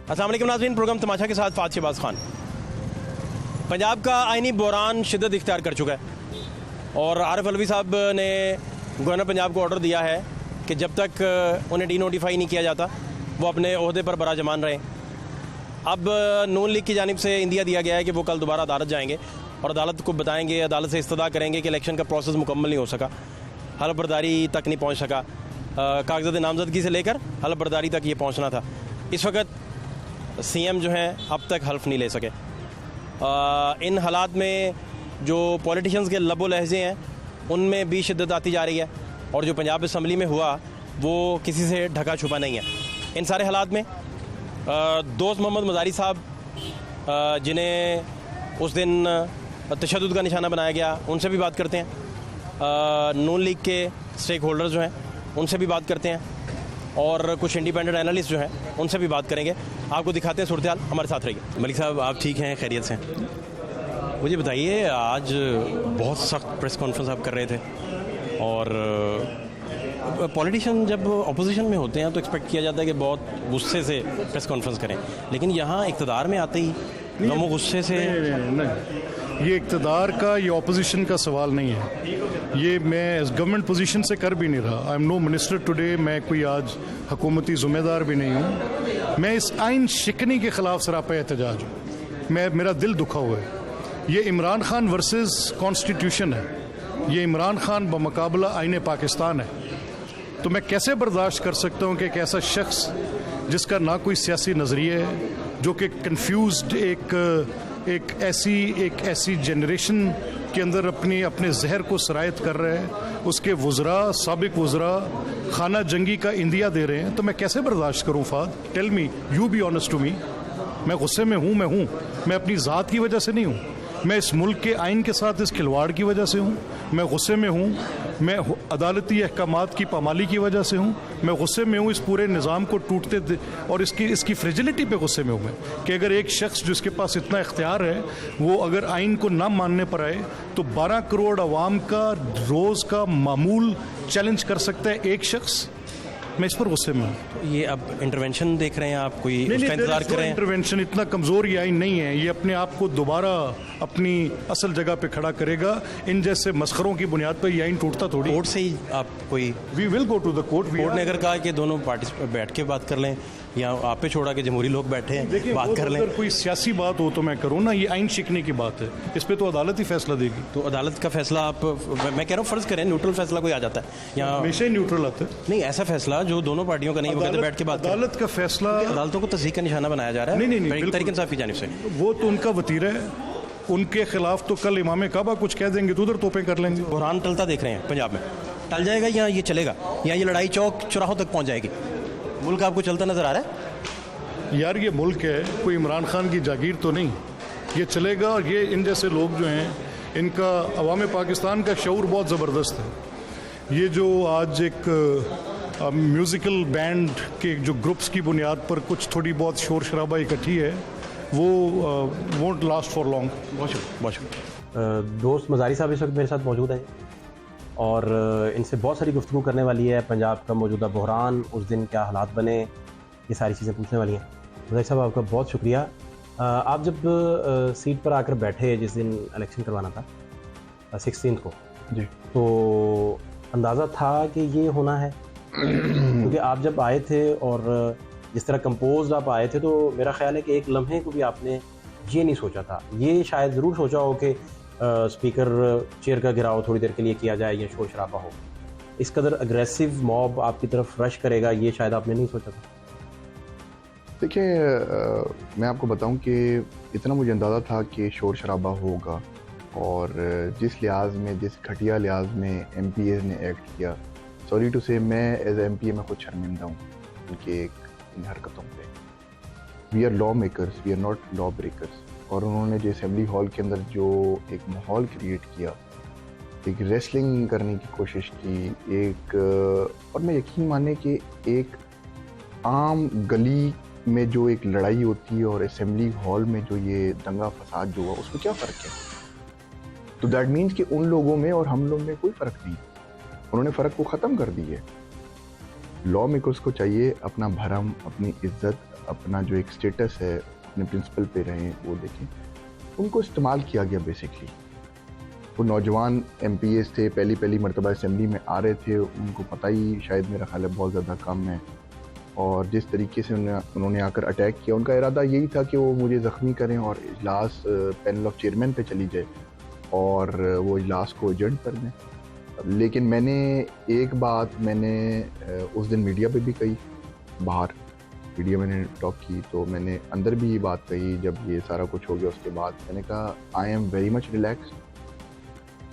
अस्सलाम वालेकुम नाज़रीन, प्रोग्राम तमाशा के साथ फ़ात शहबाज खान। पंजाब का आइनी बहरान शिद्दत इख्तियार कर चुका है और आरिफ अलवी साहब ने गवर्नर पंजाब को ऑर्डर दिया है कि जब तक उन्हें डी नोटिफाई नहीं किया जाता वो अपने ओहदे पर बराजमान रहें। अब नून लीग की जानिब से इंदिया दिया गया है कि वो कल दोबारा अदालत जाएंगे और अदालत को बताएंगे, अदालत से इस्तदा करेंगे कि इलेक्शन का प्रोसेस मुकम्मल नहीं हो सका, हलफ बर्दारी तक नहीं पहुँच सका, कागज़ात नामजदगी से लेकर हलफ बर्दारी तक ये पहुँचना था। इस वक्त सीएम जो हैं अब तक हल्फ नहीं ले सके। इन हालात में जो पॉलिटिशियंस के लबो लहजे हैं उनमें भी शिद्दत आती जा रही है और जो पंजाब असम्बली में हुआ वो किसी से ढका छुपा नहीं है। इन सारे हालात में दोस्त मोहम्मद मज़ारी साहब, जिन्हें उस दिन तशद्दुद का निशाना बनाया गया, उनसे भी बात करते हैं। नून लीग के स्टेक होल्डर्स जो हैं उनसे भी बात करते हैं और कुछ इंडिपेंडेंट एनालिस्ट जो हैं उनसे भी बात करेंगे। आपको दिखाते हैं सूरत हाल, हमारे साथ रहिए। मलिक साहब, आप ठीक हैं, खैरियत से? मुझे बताइए, आज बहुत सख्त प्रेस कॉन्फ्रेंस आप कर रहे थे और पॉलिटिशियन जब अपोजिशन में होते हैं तो एक्सपेक्ट किया जाता है कि बहुत गुस्से से प्रेस कॉन्फ्रेंस करें, लेकिन यहाँ इक़्तिदार में आते ही लोगों गुस्से से नहीं, ये इक़्तिदार का, ये ऑपोजिशन का सवाल नहीं है। ये मैं गवर्नमेंट पोजीशन से कर भी नहीं रहा। I am no minister today, मैं कोई आज हुकूमती ज़िम्मेदार भी नहीं हूँ। मैं इस आइन शिकनी के ख़िलाफ़ सरापा एहतजाज हूँ। मेरा दिल दुखा हुआ है। ये इमरान खान वर्सेस कॉन्स्टिट्यूशन है, ये इमरान खान बमुकाबला आइन पाकिस्तान है। तो मैं कैसे बर्दाश्त कर सकता हूँ कि एक ऐसा शख्स जिसका ना कोई सियासी नज़रिया है, जो कि कन्फ्यूज्ड एक ऐसी जनरेशन के अंदर अपने जहर को सरायत कर रहे हैं, उसके वज़रा, साबिक वज़रा खाना जंगी का इंदिया दे रहे हैं, तो मैं कैसे बर्दाश्त करूँ? फाद, tell me, you be honest to me. मैं गुस्से में हूँ, मैं अपनी ज़ात की वजह से नहीं हूँ, मैं इस मुल्क के आइन के साथ इस खिलवाड़ की वजह से हूँ, मैं गुस्से में हूँ, मैं अदालती अहकामात की पामाली की वजह से हूँ, मैं गुस्से में हूँ इस पूरे निज़ाम को टूटते और इसकी फ्रेजिलिटी पे गुस्से में हूँ मैं कि अगर एक शख्स जिसके पास इतना इख्तियार है वो अगर आइन को ना मानने पर आए तो 12 करोड़ अवाम का रोज़ का मामूल चैलेंज कर सकता है एक शख्स। मैं इस पर गुस्से में हूँ। तो ये अब इंटरवेंशन देख रहे हैं आप, कोई उसका इंतजार कर रहे हैं? इंटरवेंशन इतना कमज़ोर ये आइन नहीं है, ये अपने आप को दोबारा अपनी असल जगह पे खड़ा करेगा। इन जैसे मस्खरों की बुनियाद पर ये आइन टूटता थोड़ी। कोर्ट से ही आप कोई, we will go to the court. Court ने अगर कहा कि दोनों पार्टी बैठ के बात कर लें या आप पे छोड़ा कि जमहूरी लोग बैठे हैं बात कर लें, अगर कोई सियासी बात हो तो मैं करूँ ना, ये आइन शिकने की बात है, इस पे तो अदालत ही फैसला देगी। तो अदालत का फैसला आप, मैं कह रहा हूँ फ़र्ज़ करें न्यूट्रल फैसला कोई आ जाता है यहाँ, हमेशा ही न्यूट्रल आता है। नहीं, ऐसा फैसला जो दोनों पार्टियों का नहीं, वो कहते बैठ के बात, अदालत का फैसला, अदालतों को तस्दीक का निशाना बनाया जा रहा है। नहीं, तहरीक इंसाफ की जानिब से वो तो उनका वतीरा है, उनके खिलाफ तो कल इमाम काबा कुछ कह देंगे तो उधर तोपें कर लेंगे। बुरहान टलता देख रहे हैं पंजाब में, टल जाएगा या ये चलेगा, या ये लड़ाई चौक चौराहों तक पहुँच जाएगी? मुल्क आपको चलता नज़र आ रहा है? यार ये मुल्क है, कोई इमरान खान की जागीर तो नहीं, ये चलेगा। और ये इन जैसे लोग जो हैं, इनका अवाम पाकिस्तान का शऊर बहुत ज़बरदस्त है। ये जो आज एक म्यूज़िकल बैंड के जो ग्रुप्स की बुनियाद पर कुछ थोड़ी बहुत शोर शराबा इकट्ठी है, वो वोंट लास्ट फॉर लॉन्ग। बहुत शुक्रिया। दोस्त मज़ारी साहब इस वक्त मेरे साथ मौजूद हैं और इनसे बहुत सारी गुफ्तगू करने वाली है। पंजाब का मौजूदा बहरान, उस दिन क्या हालात बने, ये सारी चीज़ें पूछने वाली हैं। मज़ारी साहब, आपका बहुत शुक्रिया। आप जब सीट पर आकर बैठे जिस दिन इलेक्शन करवाना था 16 को जी, तो अंदाज़ा था कि ये होना है? क्योंकि आप जब आए थे और जिस तरह कंपोज आप आए थे, तो मेरा ख्याल है कि एक लम्हे को भी आपने ये नहीं सोचा था। ये शायद ज़रूर सोचा हो कि स्पीकर चेयर का गिराव थोड़ी देर के लिए किया जाए या शोर शराबा हो, इस कदर अग्रेसिव मॉब आपकी तरफ रश करेगा, ये शायद आपने नहीं सोचा था। देखिए, मैं आपको बताऊं कि इतना मुझे अंदाज़ा था कि शोर शराबा होगा और जिस लिहाज में, जिस घटिया लिहाज में MPA ने एक्ट किया, सॉरी टू से, मैं एज MPA मैं खुद शर्मिंदा हूँ उनके इन हरकतों पे। We are lawmakers, we are not lawbreakers. और उन्होंने जो असेंबली हॉल के अंदर जो एक माहौल क्रिएट किया, एक रेसलिंग करने की कोशिश की, और मैं यकीन माने कि एक आम गली में जो एक लड़ाई होती है और असेंबली हॉल में जो ये दंगा फसाद जो हुआ, उसमें क्या फ़र्क है? तो दैट मीन्स कि उन लोगों में और हम लोग में कोई फ़र्क नहीं, उन्होंने फ़र्क को ख़त्म कर दी है। लॉ मेकर्स को चाहिए अपना भरम, अपनी इज्जत, अपना जो एक स्टेटस है अपने प्रिंसिपल पे रहें, वो देखें। उनको इस्तेमाल किया गया बेसिकली। वो नौजवान MPs थे, पहली मरतबा असेंबली में आ रहे थे, उनको पता ही शायद मेरा ख्याल है बहुत ज़्यादा कम है, और जिस तरीके से उन्होंने आकर अटैक किया, उनका इरादा यही था कि वो मुझे ज़ख्मी करें और इजलास पैनल ऑफ चेयरमैन पे चली जाए और वो इजलास को एजेंट कर दें। लेकिन मैंने एक बात उस दिन मीडिया पे भी कही, बाहर मीडिया मैंने टॉक की, तो मैंने अंदर भी ये बात कही जब ये सारा कुछ हो गया। उसके बाद मैंने कहा I am very much relax,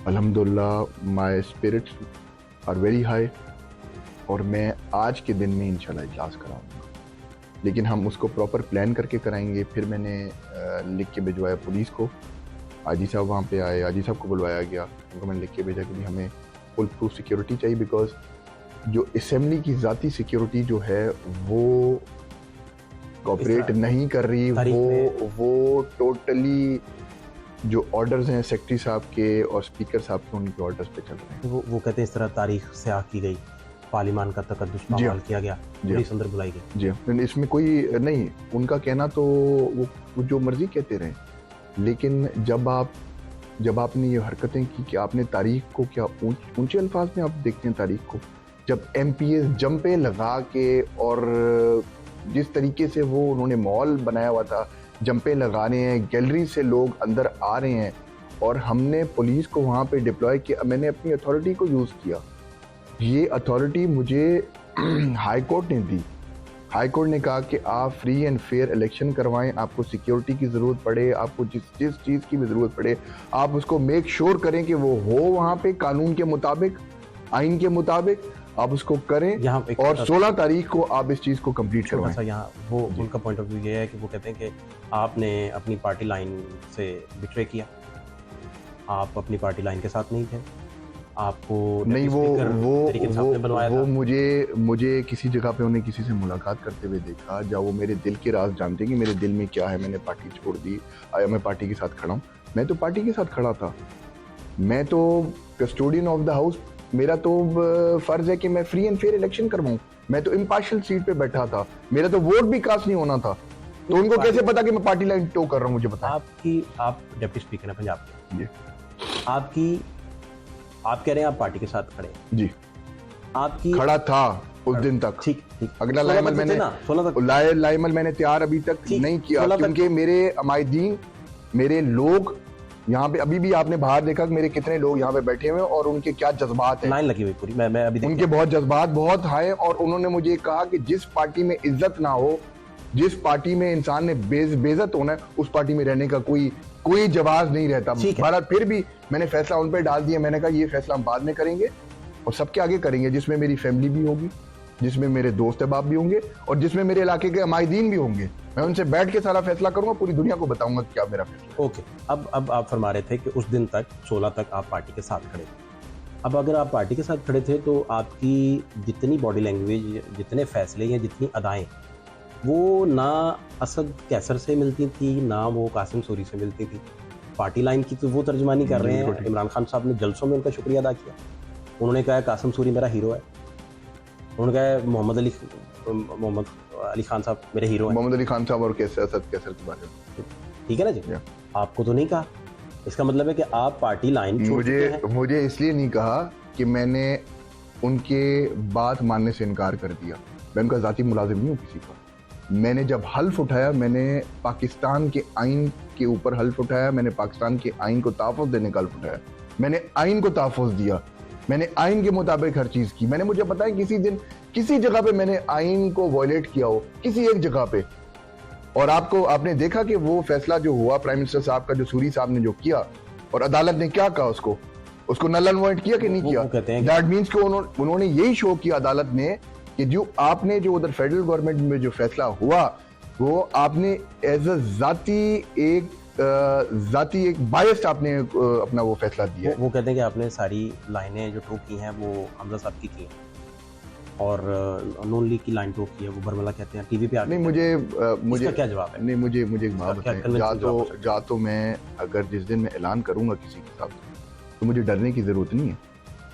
अल्हम्दुलिल्लाह my spirits are very high, और मैं आज के दिन में इंशाल्लाह इजलास कराऊंगा, लेकिन हम उसको प्रॉपर प्लान करके कराएंगे। फिर मैंने लिख के भिजवाया पुलिस को, आजी साहब वहाँ पे आए, आजी साहब को बुलवाया गया, उनको मैंने लिख के भेजा कि हमें फुल प्रूफ सिक्योरिटी चाहिए, बिकॉज जो असेंबली की ज़ाती सिक्योरिटी जो है वो कोऑपरेट नहीं कर रही, वो टोटली जो ऑर्डर्स हैं सेक्रेटरी साहब के और स्पीकर साहब के, उनके ऑर्डर्स पे चल रहे हैं। वो कहते हैं इस तरह तारीख स्याह की गई, पार्लियामान का तकद्दुस पामाल किया गया, पुलिस अंदर बुलाई गई। जी, इसमें कोई नहीं, उनका कहना तो वो जो मर्जी कहते रहे, लेकिन जब आपने ये हरकतें की कि आपने तारीख को क्या ऊंचे अल्फाज में आप देखते हैं तारीख को, जब MPs जंपे लगा के और जिस तरीके से वो उन्होंने मॉल बनाया हुआ था, जंपे लगा रहे हैं, गैलरी से लोग अंदर आ रहे हैं, और हमने पुलिस को वहाँ पे डिप्लॉय किया, मैंने अपनी अथॉरिटी को यूज़ किया। ये अथॉरिटी मुझे हाई कोर्ट ने दी। हाई कोर्ट ने कहा कि आप फ्री एंड फेयर इलेक्शन करवाएं, आपको सिक्योरिटी की ज़रूरत पड़े, आपको जिस चीज़ की भी ज़रूरत पड़े, आप उसको मेक श्योर करें कि वो हो वहाँ पे कानून के मुताबिक, आइन के मुताबिक, आप उसको करें, और 16 तारीख को आप इस चीज़ को कंप्लीट करवाएं। यहाँ वो उनका पॉइंट ऑफ व्यू ये है कि वो कहते हैं कि आपने अपनी पार्टी लाइन से बिट्रे किया, आप अपनी पार्टी लाइन के साथ नहीं थे, आपको नहीं, वो मुझे किसी जगह पे उन्हें किसी से मुलाकात करते हुए देखा, जब वो मेरे दिल के राज जानते हैं कि मेरे दिल में क्या है। मैंने पार्टी छोड़ दी, आया मैं पार्टी के साथ खड़ा हूँ, मैं तो पार्टी के साथ खड़ा था, मैं तो कस्टोडियन ऑफ द हाउस, मेरा तो फर्ज है कि मैं फ्री एंड फेयर इलेक्शन करवाऊं, मैं तो इम्पार्शियल सीट पे बैठा था, मेरा तो वोट भी कास्ट नहीं होना था, तो उनको कैसे पता कि मैं पार्टी लाइन टो कर रहा हूँ, मुझे पता। आप डिप्टी स्पीकर हैं पंजाब के, आप कह रहे हैं आप पार्टी के साथ खड़े जी, आपकी खड़ा था उस दिन तक। ठीक, अगला लाइमल मैंने तैयार अभी तक नहीं किया, क्योंकि मेरे अमायदीन, मेरे लोग यहाँ पे, अभी भी आपने बाहर देखा कि मेरे कितने लोग यहाँ पे बैठे हुए हैं और उनके क्या जज्बात हैं, लाइन लगी हुई पूरी, मैं अभी उनके बहुत जज्बात बहुत हाई, और उन्होंने मुझे कहा कि जिस पार्टी में इज्जत ना हो, जिस पार्टी में इंसान ने बेइज्जत होना है, उस पार्टी में रहने का कोई जवाब नहीं रहता। भारत फिर भी मैंने फैसला उन पर डाल दिया, मैंने कहा ये फैसला हम बाद में करेंगे और सबके आगे करेंगे, जिसमें मेरी फैमिली भी होगी, जिसमें मेरे दोस्त अहबाब भी होंगे, और जिसमें मेरे इलाके के अमायदीन भी होंगे। मैं उनसे बैठ के सारा फैसला करूंगा, पूरी दुनिया को बताऊंगा क्या मेरा फैसला। ओके, अब आप फरमा रहे थे कि उस दिन तक 16 तक आप पार्टी के साथ खड़े थे। अब अगर आप पार्टी के साथ खड़े थे तो आपकी जितनी बॉडी लैंग्वेज, जितने फैसले या जितनी अदाएं, वो ना असद कैसर से मिलती थी, ना वो कासिम सूरी से मिलती थी। पार्टी लाइन की तो वो तर्जमानी कर रहे हैं। इमरान खान साहब ने जलसों में उनका शुक्रिया अदा किया, उन्होंने कहा कासिम सूरी मेरा हीरो है, उन्होंने कहा मोहम्मद अली खान साहब मेरे हीरो हैं। मोहम्मद अली खान साहब और असद कैसर के बारे में ठीक है ना जी, आपको तो नहीं कहा, इसका मतलब है कि आप पार्टी लाइन मुझे इसलिए नहीं कहा कि मैंने उनके बात मानने से इनकार कर दिया, मैं उनका जाती मुलाजिम नहीं हूँ किसी का। मैंने जब हल्फ उठाया, मैंने पाकिस्तान के आइन के ऊपर हल्फ उठाया, मैंने पाकिस्तान के आइन को तहफ़्फ़ुज़ देने का हल्फ उठाया, मैंने आइन को तहफ़्फ़ुज़ दिया, मैंने आइन के मुताबिक हर चीज़ की। मैंने, मुझे पता है किसी दिन किसी जगह पे मैंने आइन को वायलेट किया हो, किसी एक जगह पे, और आपने देखा कि वो फैसला जो हुआ प्राइम मिनिस्टर साहब का, जो सूरी साहब ने जो किया, और अदालत ने क्या कहा, उसको नल एंड वॉइड किया कि नहीं किया। दैट मीन्स कि उन्होंने यही शो किया अदालत ने कि जो आपने जो उधर फेडरल गवर्नमेंट में जो फैसला हुआ, वो आपने एज अ जाती एक बायस्ड आपने अपना वो फैसला दिया। वो कहते हैं कि आपने सारी लाइनें जो टोक की हैं वो हमजा साहब की हैं, और नून लीग की लाइन टोक की है, वो बरमला कहते हैं टीवी पे आके। नहीं, मुझे क्या जवाब है? नहीं, मुझे एक बात बताएं, जा तो मैं अगर जिस दिन मैं ऐलान करूंगा किसी के साथ, तो मुझे डरने की जरूरत नहीं है।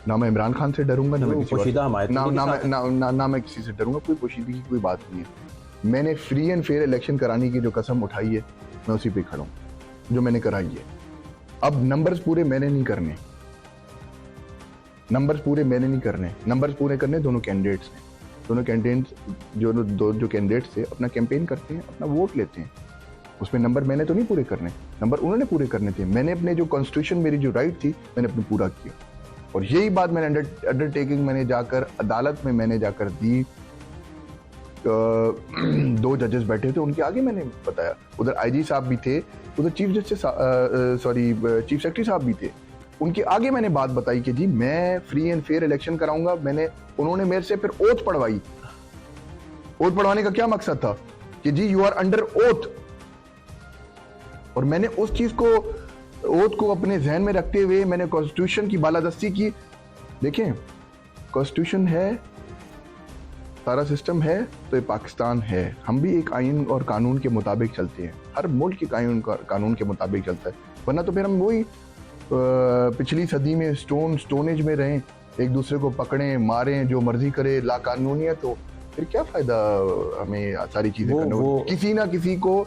ना मैं इमरान खान से डरूंगा, ना मैं किसी से, ना मैं किसी से डरूंगा, कोई पोशीदगी की कोई बात नहीं है। मैंने फ्री एंड फेयर इलेक्शन कराने की जो कसम उठाई है, मैं उसी पे खड़ा हूँ, जो मैंने कराई है। अब नंबर्स पूरे मैंने नहीं करने, नंबर्स पूरे करने दोनों कैंडिडेट्स हैं। दोनों कैंडिडेट्स जो कैंडिडेट्स थे अपना कैंपेन करते हैं, अपना वोट लेते हैं, उसमें नंबर मैंने तो नहीं पूरे करने, नंबर उन्होंने पूरे करने थे। मैंने अपने जो कॉन्स्टिट्यूशन, मेरी जो राइट थी, मैंने अपने पूरा किया। और यही बात मैंने अंडरटेकिंग मैंने जाकर अदालत में मैंने जाकर दी। 2 जजेस बैठे थे, उनके आगे मैंने बताया। उधर आईजी साहब भी थे, उधर चीफ सेक्रेटरी साहब भी थे, उनके आगे मैंने बात बताई कि जी मैं फ्री एंड फेयर इलेक्शन कराऊंगा। उन्होंने मेरे से फिर ओथ पढ़वाई। ओथ पढ़वाने का क्या मकसद था कि जी यू आर अंडर ओथ, और मैंने उस चीज को, ओथ को अपने जहन में रखते हुए मैंने कॉन्स्टिट्यूशन की बालादस्ती की। देखें, कॉन्स्टिट्यूशन है, सारा सिस्टम है, तो ये पाकिस्तान है। हम भी एक आइन और कानून के मुताबिक चलते हैं, हर मुल्क के कानून के मुताबिक चलता है, वरना तो फिर हम वही पिछली सदी में स्टोनेज में रहें, एक दूसरे को पकड़ें, मारें, जो मर्जी करे, लाकानूनियत, तो फिर क्या फायदा हमें सारी चीजें करने। किसी ना किसी को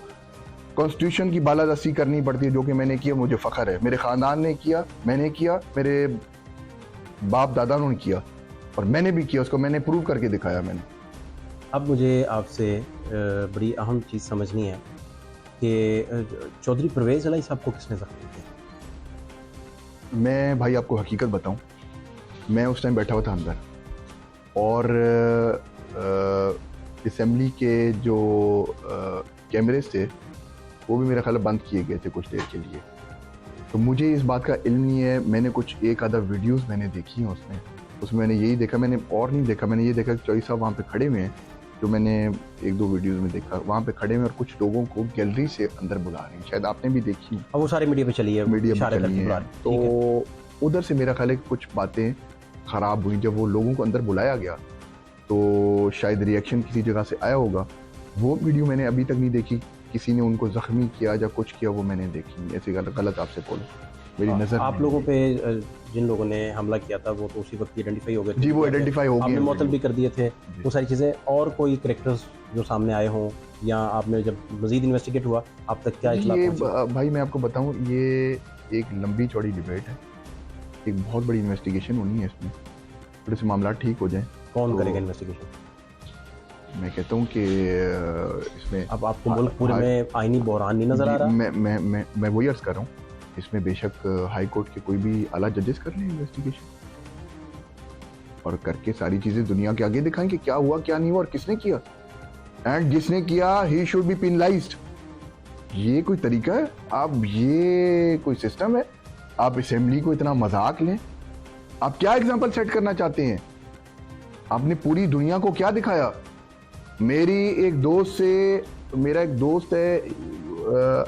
कॉन्स्टिट्यूशन की बालादस्ती करनी पड़ती है, जो कि मैंने किया, मुझे फख्र है। मेरे खानदान ने किया, मैंने किया, मेरे बाप दादा ने किया, और मैंने भी किया, उसको मैंने प्रूव करके दिखाया मैंने। अब मुझे आपसे बड़ी अहम चीज़ समझनी है कि चौधरी परवेज़ इलाही साहब को किसने ज़ख्मी किया? मैं भाई आपको हकीकत बताऊं, मैं उस टाइम बैठा हुआ था अंदर, और असेंबली के जो कैमरेज थे वो भी मेरा ख्याल बंद किए गए थे कुछ देर के लिए, तो मुझे इस बात का इल्म नहीं है। मैंने कुछ एक आधा वीडियोस मैंने देखी हैं उसमें मैंने यही देखा, मैंने और नहीं देखा, मैंने ये देखा कि चौधरी साहब वहाँ पे खड़े हुए हैं, जो मैंने 1-2 वीडियोस में देखा, वहाँ पे खड़े हुए और कुछ लोगों को गैलरी से अंदर बुला रहे हैं, शायद आपने भी देखी। अब वो सारे मीडिया पे चली है, मीडिया पे चली है, तो उधर से मेरा ख्याल है कि कुछ बातें खराब हुई। जब वो लोगों को अंदर बुलाया गया तो शायद रिएक्शन किसी जगह से आया होगा। वो वीडियो मैंने अभी तक नहीं देखी, किसी ने उनको जख्मी किया या कुछ किया वो मैंने देखी। ऐसी गलत आपसे बोलो, मेरी नजर आप लोगों पे जिन लोगों ने हमला किया था वो तो उसी वक्त आइडेंटिफाई हो गए थे। जी, वो आइडेंटिफाई हो गए, आपने मुअत्तल भी कर दिए थे वो सारी चीज़ें। और कोई कैरेक्टर्स जो सामने आए हों, या आपने जब मजीद इन्वेस्टिगेट हुआ आप तक क्या इत्तला पहुंची? भाई मैं आपको बताऊं, ये एक लंबी चौड़ी डिबेट है, एक बहुत बड़ी इन्वेस्टिगेशन होनी है इसमें, थोड़े से मामला ठीक हो जाए। कौन करेगा इन्वेस्टिगेशन? मैं कहता हूँ कि इसमें अब आपको मुल्क पूरे में आईनी बहरान नहीं नजर आ रहा? मैं वही अर्ज कर रहा हूँ, इसमें बेशक हाई कोर्ट के कोई भी आला जजेस कर लें इन्वेस्टिगेशन, और करके सारी चीजें दुनिया के आगे दिखाएं कि क्या हुआ क्या नहीं हुआ और किसने किया, एंड जिसने किया ही शुड बी पेनलाइज्ड। ये कोई तरीका है? आप, ये कोई सिस्टम है? आप असेंबली को इतना मजाक लें? आप क्या एग्जाम्पल सेट करना चाहते हैं? आपने पूरी दुनिया को क्या दिखाया? मेरा एक दोस्त है,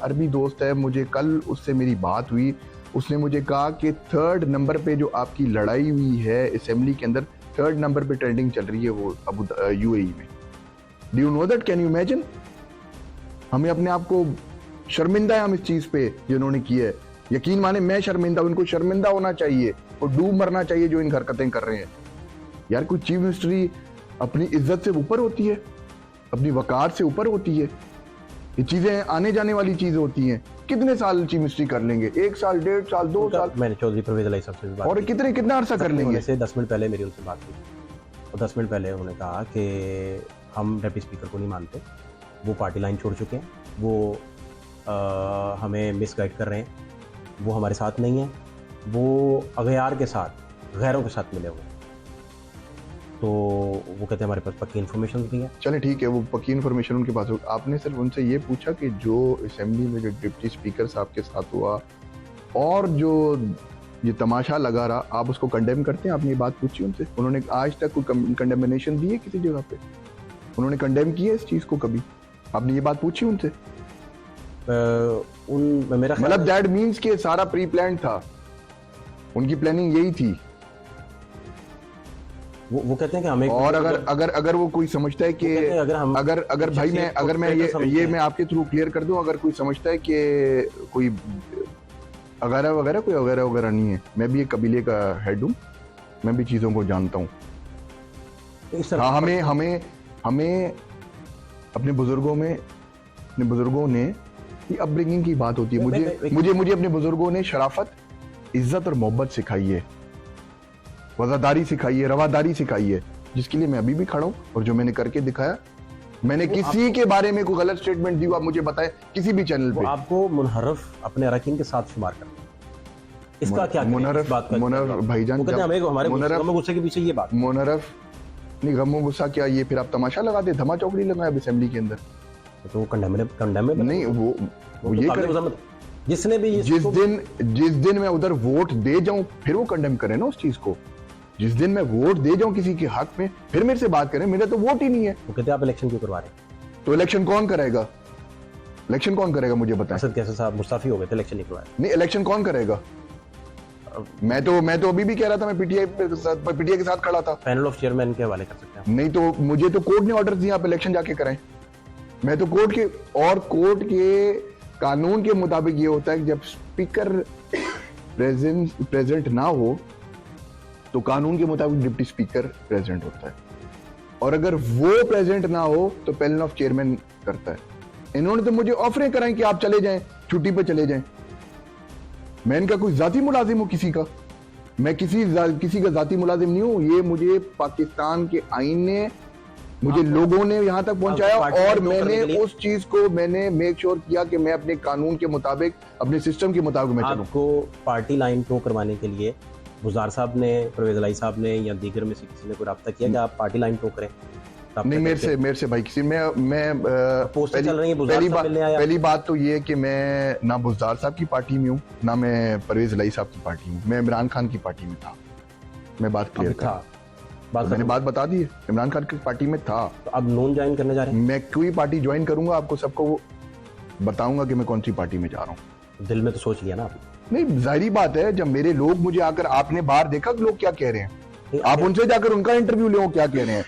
अरबी दोस्त है, मुझे कल उससे मेरी बात हुई, उसने मुझे कहा कि 3rd नंबर पे जो आपकी लड़ाई हुई है असेंबली के अंदर, 3rd नंबर पे ट्रेंडिंग चल रही है वो UAE में। Do you know that? Can you imagine? हमें अपने आप को शर्मिंदा है हम इस चीज पे जिन्होंने की है। यकीन माने मैं शर्मिंदा हूं, इनको शर्मिंदा होना चाहिए और डूब मरना चाहिए जो इन हरकतें कर रहे हैं। यार कोई चीफ मिनिस्ट्री अपनी इज्जत से ऊपर होती है, अपनी वकार से ऊपर होती है। ये चीजें आने जाने वाली चीजें होती हैं। कितने साल चीफ मिनिस्ट्री कर लेंगे? 1 साल, 1.5 साल, 2 साल? मैंने चौधरी परवेज़ इलाही साहब से भी बात और कितना अरसा कर लेंगे? से 10 मिनट पहले मेरी उनसे बात हुई, और 10 मिनट पहले उन्होंने कहा कि हम डिप्टी स्पीकर को नहीं मानते, वो पार्टी लाइन छोड़ चुके हैं, वो हमें मिसगाइड कर रहे हैं, वो हमारे साथ नहीं है, वो अगयार के साथ गैरों के साथ मिले हुए हैं। तो वो कहते हैं हमारे पास पक्की इन्फॉर्मेशन भी है। चले ठीक है, वो पक्की इन्फॉर्मेशन उनके पास हो। आपने सिर्फ उनसे ये पूछा कि जो असेंबली में जो डिप्टी स्पीकर साहब के साथ हुआ और जो ये तमाशा लगा रहा, आप उसको कंडेम करते हैं? आपने ये बात पूछी उनसे? उन्होंने आज तक कोई कंडेमिनेशन दी है किसी जगह पे? उन्होंने कंडेम किया इस चीज को कभी? आपने ये बात पूछी उनसे? मेरा मतलब दैट मीन्स कि सारा प्री प्लान था, उनकी प्लानिंग यही थी। वो कहते हैं कि हमें, और अगर वो कोई समझता है कि अगर भाई मैं ये मैं आपके थ्रू क्लियर कर दूं, अगर कोई समझता है कि कोई वगैरह वगैरह कोई वगैरह वगैरह नहीं है, मैं भी एक कबीले का हेड हूं, मैं भी चीजों को जानता हूं। हाँ, हमें अपने बुजुर्गों ने ये अपब्रिंगिंग की बात होती है। मुझे अपने बुजुर्गों ने शराफत, इज्जत और मोहब्बत सिखाई है, वफादारी सिखाई है, रवादारी सिखाई है, जिसके लिए मैं अभी भी खड़ा हूं और जो मैंने करके दिखाया। मैंने किसी के बारे में कोई गलत स्टेटमेंट दी आप मुझे बताएं किसी भी चैनल पे। आपको मुनहरफ अपने अरकान के साथ शुमार करते हैं, इसका क्या मुनहरफ भाईजान, हमें गुस्से के पीछे ये बात मुनहरफ नहीं, गमो गुस्सा क्या, ये फिर आप तमाशा लगाते, धमा चौकड़ी लगाए असेंबली के अंदर, तो कंडेम नहीं वो ये करे, जिसने भी जिस दिन मैं उधर वोट दे जाऊं फिर वो कंडेम करे ना उस चीज को। जिस दिन मैं वोट दे जाऊं किसी के हक में फिर मेरे से बात करें, मेरा तो वोट ही नहीं है। वो कहते हैं आप इलेक्शन क्यों करवा रहे हैं? तो इलेक्शन कौन करेगा? इलेक्शन कौन करेगा मुझे बताएं। असद कैसे साहब मुस्ताफी हो गए थे, इलेक्शन नहीं करवाए। नहीं, इलेक्शन कौन करेगा? मैं तो अभी भी कह रहा था, मैं पीटीआई के साथ खड़ा था। पैनल ऑफ चेयरमैन के हवाले कर सकते हैं। नहीं तो मुझे तो कोर्ट ने ऑर्डर दिया आप इलेक्शन जाके कराएं। मैं तो कोर्ट के कानून के मुताबिक ये होता है कि जब स्पीकर प्रेजेंट ना हो तो कानून के मुताबिक डिप्टी स्पीकर प्रेजेंट होता है, और अगर वो प्रेजेंट ना हो तो पैनल ऑफ चेयरमैन करता है। इन्होंने तो मुझे ऑफरें कराई कि आप चले जाएं, छुट्टी पे चले जाएं। मैं इनका कोई जाती मुलाजिम हूं किसी का? मैं किसी का जाती मुलाजिम नहीं हूं। ये मुझे पाकिस्तान के आईन ने, मुझे लोगों ने यहां तक पहुंचाया और मैंने उस चीज को मैंने मेक श्योर किया कि मैं अपने कानून के मुताबिक, अपने सिस्टम के मुताबिक मैं चलूं। आपको पार्टी लाइन टो करवाने के लिए गुजार साहब ने, परवेज लाई साहब ने या दीगर में से किसी ने कोई रब्ता किया कि आप पार्टी लाइन टो करें? नहीं, मेरे से भाई किसी पहली बात तो ये कि मैं ना बुज़दार साहब की पार्टी में हूँ, ना मैं परवेज लाई साहब की पार्टी में, मैं इमरान खान की पार्टी में था। मैं बात क्लियर था, मैंने बात बता दी है, इमरान खान की पार्टी में था। तो अब नॉन ज्वाइन करने जा रहे हैं? मैं कोई पार्टी ज्वाइन करूंगा, आपको सबको बताऊंगा कि मैं कौन सी पार्टी में जा रहा हूँ। दिल में तो सोच लिया ना आपने? नहीं, जाहिर बात है, जब मेरे लोग मुझे आकर, आपने बाहर देखा लोग क्या कह रहे हैं, आप उनसे जाकर उनका इंटरव्यू ले, क्या कह रहे हैं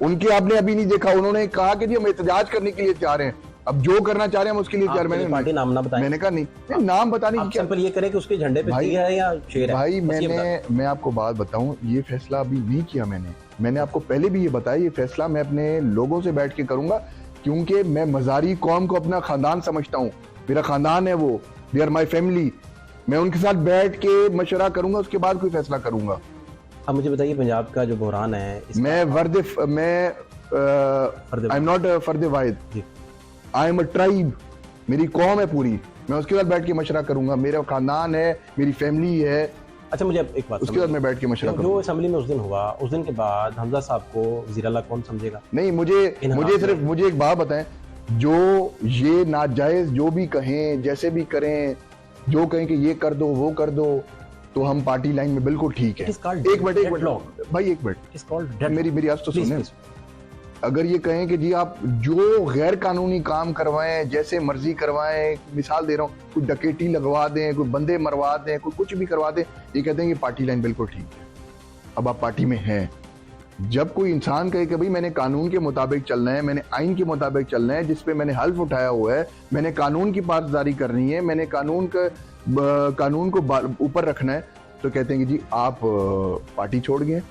उनके, आपने अभी नहीं देखा। उन्होंने कहा कि जी हम एहतजाज करने के लिए तैयार हैं, अब जो करना चाह रहे हैं हम उसके लिए तैयार। मैंने पार्टी नाम ना बताया, मैंने कहा नहीं नाम बताने की क्या, सिंपल ये करें कि उसके झंडे पे तीर है या शेर है। भाई मैं आपको बात बताऊं, ये फैसला अभी नहीं किया मैंने आपको पहले भी ये बताया, ये फैसला मैं अपने लोगों से बैठ के करूंगा, क्योंकि मैं मज़ारी कौम को अपना खानदान समझता हूँ। मेरा खानदान है वो, दे आर माई फैमिली। मैं उनके साथ बैठ के मशवरा करूंगा, उसके बाद कोई फैसला करूंगा। अब मुझे बताइए, पंजाब का जो बहरान है, आई एम नॉट फर्द वाहिद, आई एम अ ट्राइब। मेरी कौम है पूरी, मैं उसके साथ बैठ के मशवरा करूंगा। मेरा खानदान है, मेरी फैमिली है। अच्छा, मुझे एक बात, उसके बाद मैं बैठ के मशवरा करूंगा। जो असेंबली में उस दिन हुआ, उस दिन के बाद हमजा साहब को वज़ीर आला कौन समझेगा? नहीं, मुझे एक बात बताएं, जो ये नाजायज जो भी कहें, जैसे भी करें, जो कहें कि ये कर दो वो कर दो, तो हम पार्टी लाइन में बिल्कुल ठीक है। एक मिनट भाई, एक मिनट, मेरी आज तो सुने। अगर ये कहें कि जी आप जो गैर कानूनी काम करवाएं, जैसे मर्जी करवाएं, मिसाल दे रहा हूँ, कोई डकैती लगवा दें, कोई बंदे मरवा दें, कोई कुछ भी करवा दें, ये कहते हैं कि पार्टी लाइन बिल्कुल ठीक है। अब आप पार्टी में हैं। जब कोई इंसान कहे कि भाई मैंने कानून के मुताबिक चलना है, मैंने आइन के मुताबिक चलना है, जिसपे मैंने हल्फ उठाया हुआ है, मैंने कानून की पासदारी करनी है, मैंने कानून को ऊपर रखना है, तो कहते हैं कि जी आप पार्टी छोड़ गए,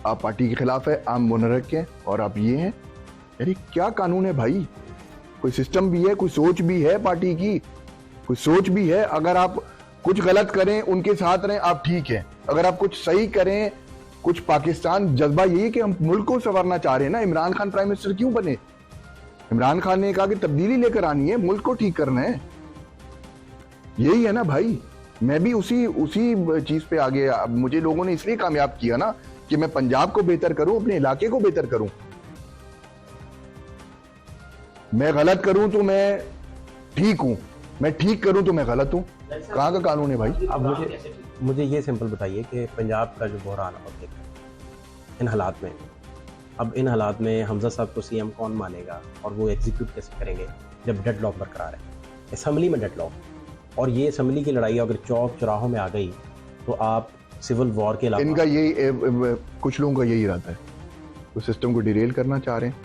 आप पार्टी के खिलाफ है, आप मुनहरक हैं और आप ये हैं। अरे क्या कानून है भाई? कोई सिस्टम भी है, कोई सोच भी है पार्टी की, कोई सोच भी है। अगर आप कुछ गलत करें उनके साथ रहें, आप ठीक है। अगर आप कुछ सही करें, कुछ पाकिस्तान जज्बा यही कि हम मुल्क को संवारना चाह रहे हैं ना। इमरान खान प्राइम मिनिस्टर क्यों बने? इमरान खान ने कहा कि तब्दीली लेकर आनी है, मुल्क को ठीक करना है, यही है ना भाई। मैं भी उसी चीज पे आगे, मुझे लोगों ने इसलिए कामयाब किया ना कि मैं पंजाब को बेहतर करूं, अपने इलाके को बेहतर करूं। मैं गलत करूं तो मैं ठीक हूं, मैं ठीक करूं तो मैं गलत हूं। कहां का कानून है भाई? अब मुझे ये सिंपल बताइए कि पंजाब का जो बहरान है इन हालात में, अब इन हालात में हमजा साहब को सीएम कौन मानेगा और वो एग्जीक्यूट कैसे करेंगे जब डेडलॉक बरकरार है, असेंबली में डेडलॉक, और ये असेंबली की लड़ाई अगर चौक चौराहों में आ गई तो आप सिविल वॉर के अलावा, इनका यही, कुछ लोगों का यही इरादा है, वो सिस्टम को डिरेल करना चाह रहे हैं,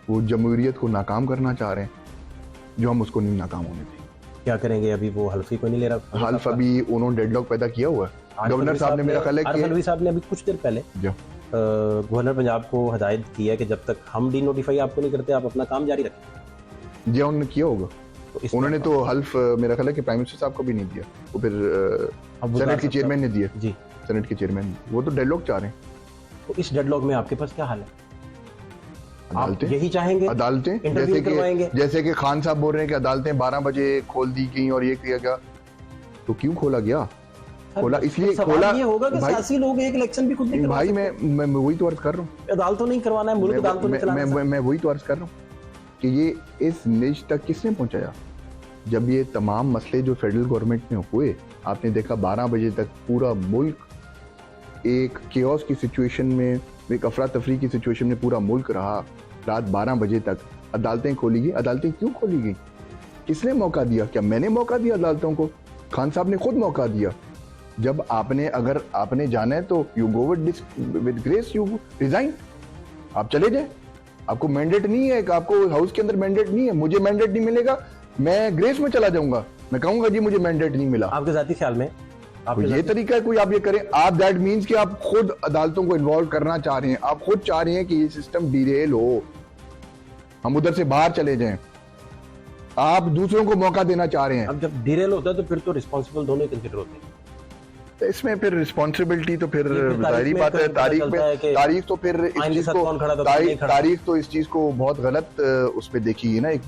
वो जमहूरियत को नाकाम करना चाह रहे हैं, जो हम उसको नहीं नाकाम होने दें। क्या करेंगे? अभी वो हल्फी को नहीं ले रहा, हल्फ अभी उन्होंने डेडलॉक पैदा किया हुआ है। गवर्नर साहब ने, मेरा ख्याल है कि साहब ने अभी कुछ देर पहले गवर्नर पंजाब को हदायत की है कि जब तक हम डी नोटिफाई आपको नहीं करते आप अपना काम जारी रखें। जी उन्होंने किया होगा, तो इस उन्होंने तो हल्फ मेरा ख्याल है कि प्राइम मिनिस्टर साहब को भी नहीं दिया, वो फिर सेनेट के चेयरमैन ने दिया। जी, सेनेट के चेयरमैन वो तो डेडलॉक चाह रहे हैं। तो इस डेडलॉक में आपके पास क्या हाल है? आप अदालतें यही चाहेंगे? अदालतें इंटरव्यू करवाएंगे? जैसे कि खान साहब बोल रहे हैं कि अदालतें 12 बजे खोल दी गई और ये किया गया, तो क्यों खोला गया? खोला इसलिए खोला ये होगा कि भाई, सियासी लोग एक इलेक्शन भी खुद नहीं करवा भाई सकते। मैं वही तो अर्ज कर रहा हूँ, अदालतों नहीं करवाना है, मुल्क अदालतों में चलाना है। मैं वही तो अर्ज कर रहा हूँ कि ये इस निज तक किसने पहुंचाया? जब ये तमाम मसले जो फेडरल गवर्नमेंट में हुए, आपने देखा 12 बजे तक पूरा मुल्क एक केओस की सिचुएशन में, एक अफरा तफरी की सिचुएशन में पूरा मुल्क रहा। रात 12 बजे तक अदालतें खोली गई। अदालतें क्यों खोली गई? किसने मौका दिया? क्या मैंने मौका दिया अदालतों को? खान साहब ने खुद मौका दिया। जब अगर आपने जाना है तो you go with grace, you resign, आप चले जाए। आपको मैंडेट नहीं है, आपको हाउस के अंदर मैंडेट नहीं है। मुझे मैंडेट नहीं मिलेगा, मैं ग्रेस में चला जाऊंगा, मैं कहूंगा जी मुझे मैंडेट नहीं मिला। आपके जाती ख्याल में तो ये तरीका है कोई आप ये करें? आप दैट मीन्स कि आप खुद अदालतों को इन्वॉल्व करना चाह रहे हैं, आप खुद चाह रहे हैं कि ये सिस्टम डिरेल हो, हम उधर से बाहर चले जाएं। आप दूसरों को मौका देना चाह रहे हैं। अब जब डिरेल होता है तो फिर तो रिस्पॉन्सिबल दोनों ही कंसिडर होते हैं। तो इसमें फिर रिस्पॉन्सिबिलिटी तो फिर तारीख जाहिर में बात है, तारीख तो फिर इस आइन के चीज साथ को कौन खड़ा था, कौन नहीं खड़ा। तारीख तो इस चीज को बहुत गलत उस पे देखी है ना। एक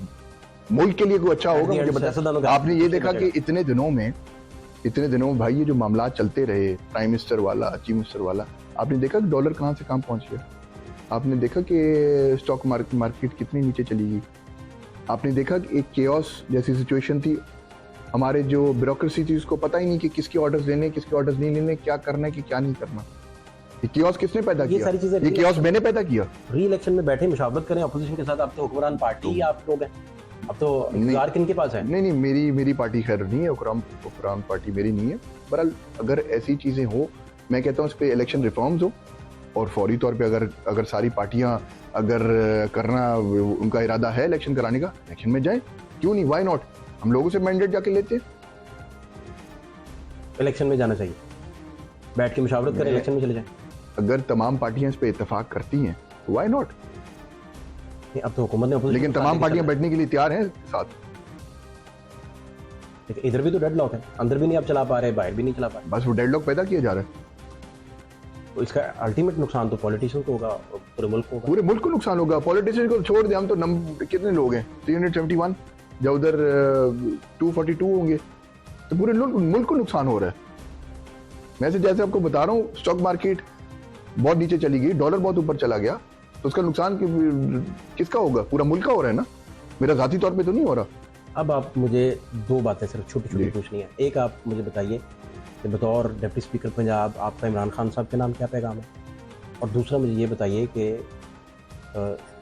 मुल्क के लिए कोई अच्छा होगा मुझे बता। आपने ये देखा कि इतने दिनों में भाई ये जो मामला चलते रहे, प्राइम मिनिस्टर वाला, चीफ मिनिस्टर वाला, आपने देखा कि डॉलर कहां से कहां पहुंच गया। आपने देखा कि स्टॉक मार्केट कितनी नीचे चली गई। आपने देखा कि एक केओस जैसी सिचुएशन थी, हमारे जो ब्यूरोक्रेसी थी उसको पता ही नहीं कि किसके ऑर्डर्स लेने, किसके ऑर्डर्स नहीं लेने, क्या करना है कि क्या नहीं करना। ये केओस किसने पैदा किया? सारी चीजें ये केओस मैंने पैदा किया। री इलेक्शन में बैठे मुशावरत करें अपोजिशन के साथ। आप तो हुक्मरान पार्टी ही आप लोग हैं, अब तो इख्तियार किनके पास है? नहीं, मेरी पार्टी खैर नहीं है, हुक्मरान पार्टी मेरी नहीं है। बहरहाल अगर ऐसी चीजें हो, मैं कहता हूँ इस पे इलेक्शन रिफॉर्म्स हो और फौरी तौर पे अगर सारी पार्टियां अगर करना उनका इरादा है इलेक्शन कराने का, इलेक्शन में जाए, क्यों नहीं, व्हाई नॉट। हम लोगों से मैंडेट जाके लेते हैं। इलेक्शन में जाना चाहिए, बैठ के मुशावरत करें, इलेक्शन में चले जाएं। अगर तमाम पार्टियां इस पे इत्तेफाक करती हैं तो व्हाई नॉट। अब तो हुकूमत ने, लेकिन तमाम पार्टियां बैठने के लिए तैयार हैं साथ। इधर भी तो डेडलॉक है, अंदर भी नहीं आप चला पा रहे, बाहर भी नहीं चला पा रहे। बस वो डेडलॉक पैदा किया जा रहा है। तो इसका अल्टीमेट नुकसान तो पॉलिटिशियन को होगा, पूरे मुल्क को होगा। पूरे मुल्क को नुकसान होगा। पॉलिटिशियन को छोड़ दे, हम तो कितने लोग हैं, 371 या उधर 242 होंगे, तो पूरे मुल्क को नुकसान हो रहा है। मैं जैसे आपको बता रहा हूँ, स्टॉक मार्केट बहुत नीचे चली गई, डॉलर बहुत ऊपर चला गया, तो उसका नुकसान किसका होगा? पूरा मुल्क का हो रहा है ना, मेरा जाती तौर पे तो नहीं हो रहा। अब आप मुझे दो बातें सिर्फ छोटी छोटी पूछनी है। एक आप मुझे बताइए कि बतौर डिप्टी स्पीकर पंजाब आपका इमरान खान साहब के नाम क्या पैगाम है, और दूसरा मुझे ये बताइए कि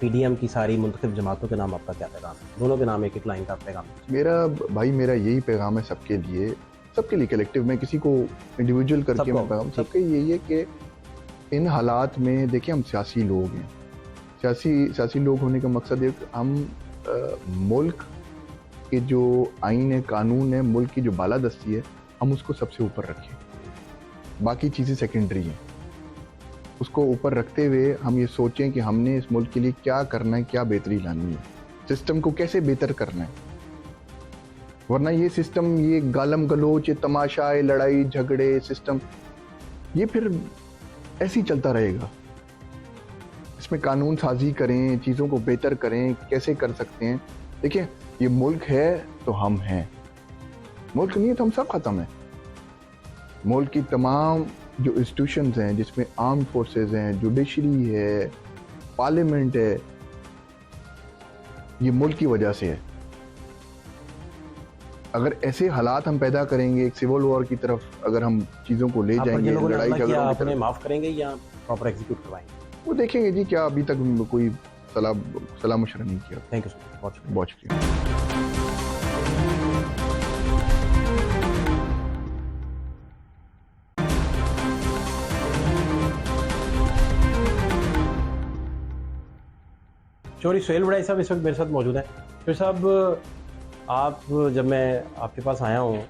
पीडीएम की सारी मुंतखब जमातों के नाम आपका क्या पैगाम है? दोनों के नाम एक एक लाइन का पैगाम। मेरा यही पैगाम है सबके लिए कलेक्टिव में, किसी को इंडिविजुअल करके मैं पैगाम सबके यही है कि इन हालात में देखिए, हम सियासी लोग हैं। सियासी लोग होने का मकसद है कि हम मुल्क के जो आइन है, कानून है, मुल्क की जो बालादस्ती है, हम उसको सबसे ऊपर रखें, बाकी चीज़ें सेकेंडरी हैं। उसको ऊपर रखते हुए हम ये सोचें कि हमने इस मुल्क के लिए क्या करना है, क्या बेहतरी लानी है, सिस्टम को कैसे बेहतर करना है। वरना ये सिस्टम, ये गालम गलोच, ये तमाशा, ये लड़ाई झगड़े सिस्टम, ये फिर ऐसे ही चलता रहेगा। इसमें कानून साजी करें, चीज़ों को बेहतर करें, कैसे कर सकते हैं। देखिए, ये मुल्क है तो हम हैं, मुल्क नहीं है तो हम सब खत्म हैं। मुल्क की तमाम जो इंस्टीट्यूशंस हैं, जिसमें आर्म्ड फोर्सेस हैं, जुडिशरी है, पार्लियामेंट है, ये मुल्क की वजह से है। अगर ऐसे हालात हम पैदा करेंगे, एक सिविल वॉर की तरफ अगर हम चीज़ों को ले जाएंगे, लड़ाई झगड़ों की तरफ, माफ करेंगे या प्रॉपर एग्जीक्यूट करवाएंगे, वो देखेंगे जी। क्या अभी तक कोई सलाह मशवरा नहीं किया। थैंक यू सर, बहुत शुक्रिया। चौधरी सुहेल वड़ाई साहब इस वक्त मेरे साथ मौजूद हैं। चौधरी साहब, आप जब मैं आपके पास आया हूँ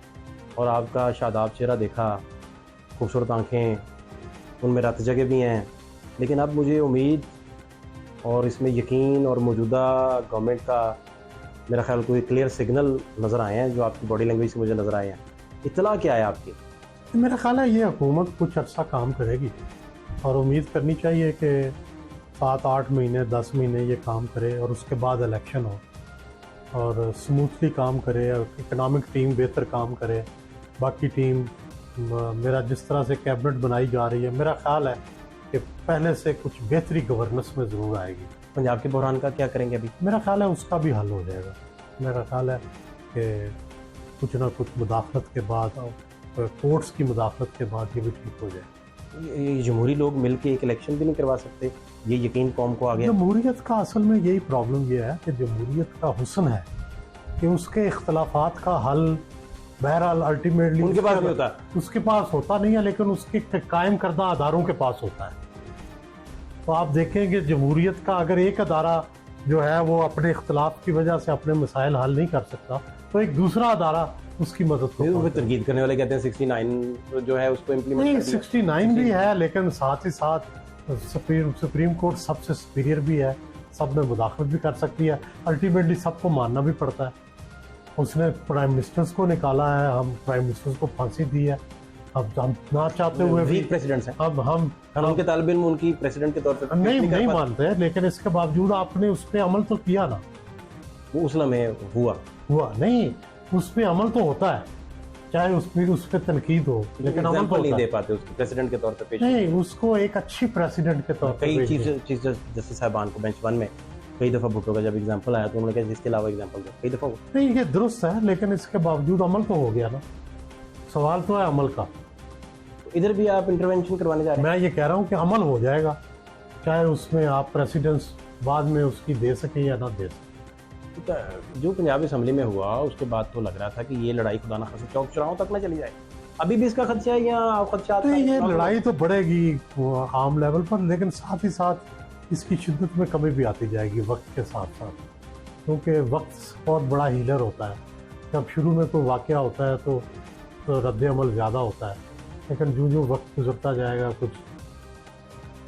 और आपका शादाब चेहरा देखा, खूबसूरत आंखें, उनमें रत जगह भी हैं, लेकिन अब मुझे उम्मीद और इसमें यकीन और मौजूदा गवर्नमेंट का मेरा ख्याल कोई क्लियर सिग्नल नज़र आए हैं जो आपकी बॉडी लैंग्वेज से मुझे नज़र आए हैं। इत्तला क्या है आपकी? मेरा ख्याल है ये हुकूमत कुछ अर्सा काम करेगी और उम्मीद करनी चाहिए कि 7-8 महीने 10 महीने ये काम करे और उसके बाद इलेक्शन हो और स्मूथली काम करे और इकनॉमिक टीम बेहतर काम करे। बाकी टीम मेरा जिस तरह से कैबिनेट बनाई जा रही है, मेरा ख्याल है कि पहले से कुछ बेहतरी गवर्नेंस में ज़रूर आएगी। पंजाब के बहरान का क्या करेंगे अभी? मेरा ख्याल है उसका भी हल हो जाएगा। मेरा ख्याल है कि कुछ ना कुछ मुदाखलत के बाद और कोर्ट्स की मुदाखलत के बाद ये भी ठीक हो जाए। ये जमहूरी लोग मिल के एक इलेक्शन भी नहीं करवा सकते, ये यकीन कौम को आ गया। जमहूरियत का असल में यही प्रॉब्लम ये है कि जमहूरियत का हुस्न है कि उसके इख्तलाफात का हल बहरहाल अल्टीमेटली उनके पास नहीं होता, उसके पास होता नहीं है, लेकिन उसके कायम करदा अदारों के पास होता है। तो आप देखेंगे जमहूरियत का अगर एक अदारा जो है वो अपने इख्तलाफ की वजह से अपने मसाइल हल नहीं कर सकता तो एक दूसरा अदारा उसकी मदद को तनकीद करने वाले कहते हैं 69 जो है उसको इम्प्लीमेंट नहीं 69 भी है, लेकिन साथ ही साथ सुप्रीम कोर्ट सबसे सुपीरियर भी है, सब में मुदाखलत भी कर सकती है। अल्टीमेटली सबको मानना भी पड़ता है। उसने प्राइम मिनिस्टर्स को निकाला है, हम प्राइम मिनिस्टर्स को फांसी दी है, अब हम ना चाहते हुए भी प्रेसिडेंट्स हैं। अब हम उनके तालिब इल्म उनकी प्रेसिडेंट के तौर पर नहीं मानते, लेकिन इसके बावजूद आपने उस पर अमल तो किया ना। वो उस लम्हे हुआ नहीं, उस पर अमल तो होता है, चाहे उस पर तनकीद हो, लेकिन अमल तो नहीं दे पाते उसको प्रेसिडेंट के तौर पर पेश नहीं, उसको एक अच्छी प्रेसिडेंट के तौर पर कई चीफ जस्टिस साहबान को बेंच वन में कई दफा भुट्टो का जब एग्जांपल आया तो उन्होंने कहा इसके अलावा एग्जांपल दो, कई दफा नहीं ये दुरुस्त है, लेकिन इसके बावजूद अमल तो हो गया ना। सवाल तो है अमल का। इधर भी आप इंटरवेंशन करवाने जा रहे हैं? मैं ये कह रहा हूँ कि अमल हो जाएगा, चाहे उसमें आप प्रेसिडेंस बाद में उसकी दे सके या ना दे सके। जो पंजाब असेंबली में हुआ उसके बाद तो लग रहा था कि ये लड़ाई खुदा ना खासा चौक चौराहों तक ना चली जाए। अभी भी इसका खदशा है या खदशा? ये लड़ाई तो बढ़ेगी आम लेवल पर, लेकिन साथ ही साथ इसकी शिद्दत में कमी भी आती जाएगी वक्त के साथ साथ, क्योंकि वक्त बहुत बड़ा हीलर होता है। जब शुरू में कोई वाक़या होता है तो रद्द अमल ज़्यादा होता है, लेकिन जो वक्त गुजरता जाएगा कुछ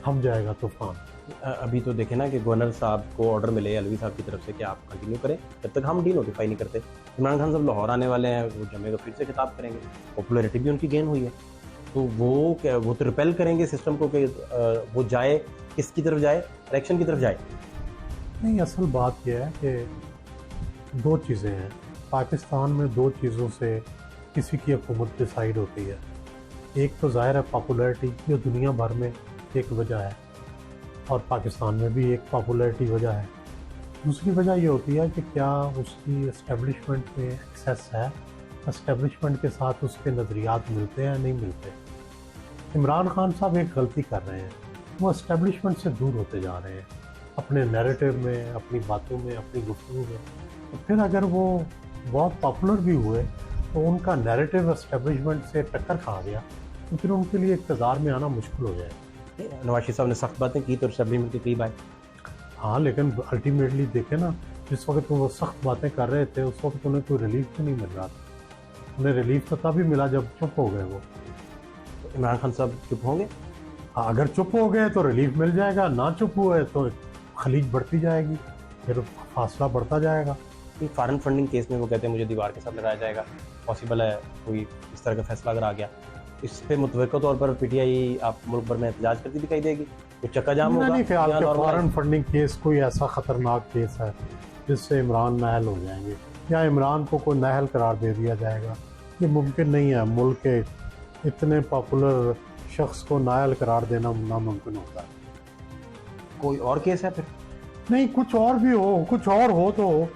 थम जाएगा तूफान। अभी तो देखे ना कि गवर्नर साहब को ऑर्डर मिले अलवी साहब की तरफ से कि आप कंटिन्यू करें जब तक हम डी नोटिफाई नहीं करते। इमरान खान साहब लाहौर आने वाले हैं, वो जमे को फिर से खिताब करेंगे, पॉपुलैरिटी भी उनकी गेन हुई है, तो वो तो रिपेल करेंगे सिस्टम को कि वो जाए किसकी तरफ जाए, इलेक्शन की तरफ जाए। नहीं, असल बात यह है कि दो चीज़ें हैं पाकिस्तान में, दो चीज़ों से किसी की हुकूमत डिसाइड होती है। एक तो ज़ाहिर है पॉपुलैरिटी, जो दुनिया भर में एक वजह है और पाकिस्तान में भी एक पॉपुलैरिटी वजह है। दूसरी वजह ये होती है कि क्या उसकी एस्टेब्लिशमेंट में एक्सेस है, एस्टेब्लिशमेंट के साथ उसके नज़रियात मिलते हैं नहीं मिलते। इमरान खान साहब एक गलती कर रहे हैं, वो एस्टेब्लिशमेंट से दूर होते जा रहे हैं अपने नैरेटिव में, अपनी बातों में, अपनी गुफ्तगू में। तो फिर अगर वो बहुत पॉपुलर भी हुए तो उनका नैरेटिव एस्टेब्लिशमेंट से टक्कर खा गया तो फिर उनके लिए इक़्तिदार में आना मुश्किल हो जाएगा। नवाज शरीफ साहब ने सख्त बातें की तो एस्टेब्लिशमेंट के करीब आए। हाँ, लेकिन अल्टीमेटली देखे ना, जिस वक्त वो सख्त बातें कर रहे थे उस वक्त उन्हें कोई रिलीफ तो नहीं मिल रहा था। उन्हें रिलीफ तो तभी मिला जब चुप हो गए। वो इमरान खान साहब चुप होंगे? अगर चुप हो गए तो रिलीफ मिल जाएगा, ना चुप हुए तो खलीज बढ़ती जाएगी, फिर फासला बढ़ता जाएगा। फॉरेन फंडिंग केस में वो कहते हैं मुझे दीवार के साथ लड़ाया जाएगा, पॉसिबल है कोई इस तरह का फैसला अगर आ गया इस पे मुतवक्का तौर पर पीटीआई आप मुल्क भर में एहतजाज करती दिखाई देगी, कुछ चक्का जाम होगा? नहीं ख्याल कि फॉरेन फंडिंग केस कोई ऐसा खतरनाक केस है जिससे इमरान नाअहल हो जाएंगे या इमरान को कोई नाअहल करार दे दिया जाएगा, ये मुमकिन नहीं है। मुल्क के इतने पॉपुलर शख्स को नाअहल करार देना नामुमकिन होता है। कोई और केस है फिर? नहीं, कुछ और भी हो, कुछ और हो तो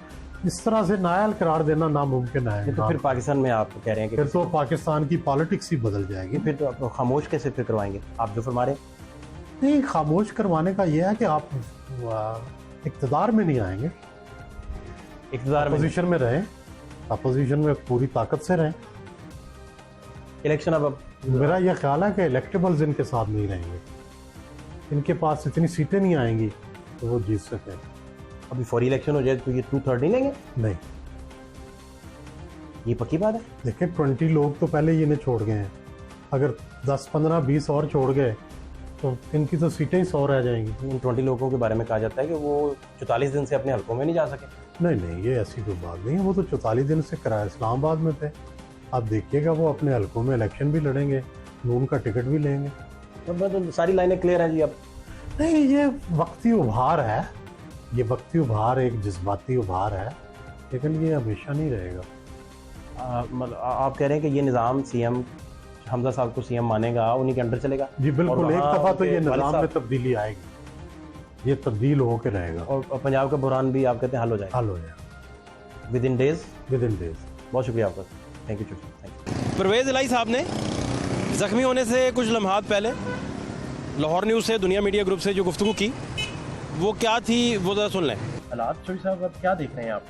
इस तरह से नाअहल करार देना नामुमकिन है। तो फिर पाकिस्तान में आप कह रहे हैं कि फिर तो पाकिस्तान की पॉलिटिक्स ही बदल जाएगी। फिर तो आप खामोश कैसे फिर करवाएंगे आप जो फरमा रहे? नहीं, खामोश करवाने का यह है कि आप इक़्तिदार में नहीं आएंगे, इक़्तिदार में अपोजिशन में रहें, अपोजिशन में पूरी ताकत से रहें। इलेक्शन अब मेरा यह ख्याल है कि इलेक्टेबल्स इनके साथ नहीं रहेंगे, इनके पास इतनी सीटें नहीं आएंगी तो वो जीत सकें। अभी फौरी इलेक्शन हो जाए तो ये 2/3 नहीं लेंगे? नहीं, ये पक्की बात है। देखिए 20 लोग तो पहले ही इन्हें छोड़ गए हैं, अगर 10, 15, 20 और छोड़ गए तो इनकी तो सीटें ही 100 रह जाएंगी। इन 20 लोगों के बारे में कहा जाता है कि वो 44 दिन से अपने हलकों में नहीं जा सके। नहीं नहीं, ये ऐसी कोई बात नहीं है। वो तो 44 दिन से किराया इस्लामाबाद में थे। आप देखिएगा वो अपने हलकों में इलेक्शन भी लड़ेंगे, नून का टिकट भी लेंगे। तो सारी लाइनें क्लियर हैं जी अब। नहीं, ये वक्ती उभार है, ये वक्ती उभार, एक जज्बाती उभार है, लेकिन ये हमेशा नहीं रहेगा। मतलब आप कह रहे हैं कि ये निज़ाम सीएम हमजा साहब को सीएम मानेगा, उन्हीं के अंडर चलेगा? जी बिल्कुल, एक दफ़ा तो ये वालिद निज़ाम में साहब- तब्दीली आएगी, ये तब्दील होकर रहेगा और पंजाब का बुरहान भी आप कहते हैं हल हो जाएगा हल हो जाएगा within days. Within days. बहुत शुक्रिया आपका, thank you. Thank you. Parvez Elahi साहब ने ज़ख्मी होने से कुछ लम्हात पहले लाहौर न्यूज़ से, दुनिया मीडिया ग्रुप से जो गुफ्तगू की, वो क्या थी वो ज़रा सुन लें। हालात शोई साहब अब क्या देख रहे हैं आप?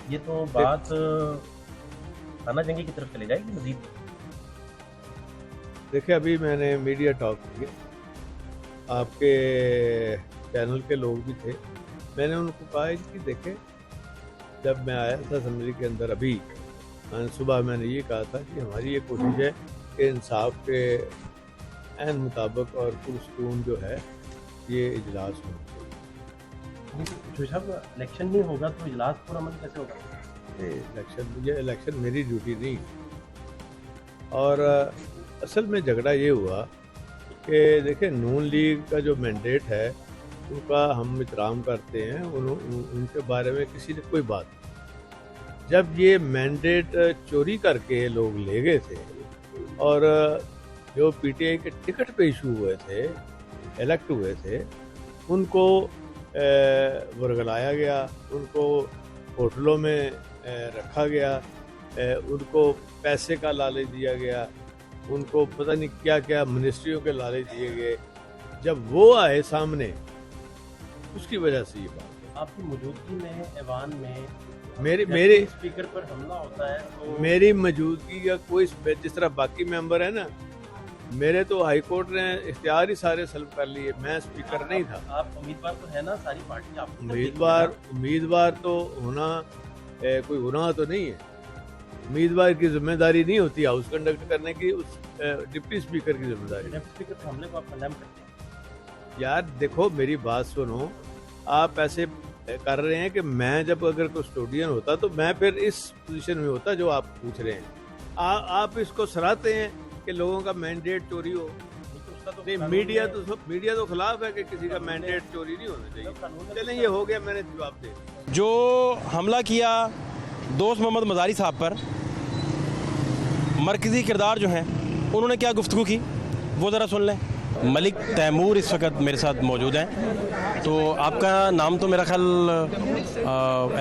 ये तो बात खाना जंगी की तरफ चले जाएगी मजीद। देखिए, अभी मैंने मीडिया टॉक किया, आपके चैनल के लोग भी थे। मैंने उनको कहा है कि देखें, जब मैं आया था असेंबली के अंदर अभी सुबह, मैंने ये कहा था कि हमारी ये कोशिश है कि इंसाफ के ऐन मुताबिक और पुरसकून जो है ये इजलास होना चाहिए। शोई साहब, इलेक्शन नहीं होगा तो इजलास पर अमल कैसे होगा? इलेक्शन मेरी ड्यूटी नहीं। और असल में झगड़ा ये हुआ कि देखिए, नून लीग का जो मैंडेट है उनका हम एहतराम करते हैं, उनके बारे में किसी ने कोई बात नहीं। जब ये मैंडेट चोरी करके लोग ले गए थे और जो पीटीआई के टिकट पे इशू हुए थे, इलेक्ट हुए थे, उनको वर्गलाया गया, उनको होटलों में रखा गया, उनको पैसे का लालच दिया गया, उनको पता नहीं क्या क्या मिनिस्ट्रियों के लालच दिए गए। जब वो आए सामने, उसकी वजह से ये बात। आपकी मौजूदगी में ऐवान में मेरी स्पीकर पर हमला होता है तो मेरी मौजूदगी का कोई, जिस तरह बाकी मेंबर है ना, मेरे तो हाई कोर्ट ने इख्तियार ही सारे सल्ब कर लिए, मैं स्पीकर नहीं था। आप उम्मीदवार तो है ना, सारी पार्टी आपको उम्मीदवार तो होना कोई गुनाह तो नहीं है। उम्मीदवार की जिम्मेदारी नहीं होती हाउस कंडक्ट करने की, उस डिप्टी स्पीकर की जिम्मेदारी। डिप्टी स्पीकर के हमले को आप कंडेम करते हैं? यार देखो, मेरी बात सुनो, आप ऐसे कर रहे हैं कि मैं जब अगर कस्टोडियन होता तो मैं फिर इस पोजीशन में होता जो आप पूछ रहे हैं। आप इसको सराहते हैं कि लोगों का मैंडेट चोरी हो। नहीं, मीडिया तो खिलाफ है कि किसी का मैंडेट चोरी नहीं होना चाहिए। चलें, ये हो गया, मैंने जवाब दे दिया। जो हमला किया दोस्त मोहम्मद मज़ारी साहब पर, मरकज़ी किरदार जो हैं उन्होंने क्या गुफ्तगू की वो ज़रा सुन लें। मलिक तैमूर इस वक्त मेरे साथ मौजूद हैं। तो आपका नाम तो मेरा ख्याल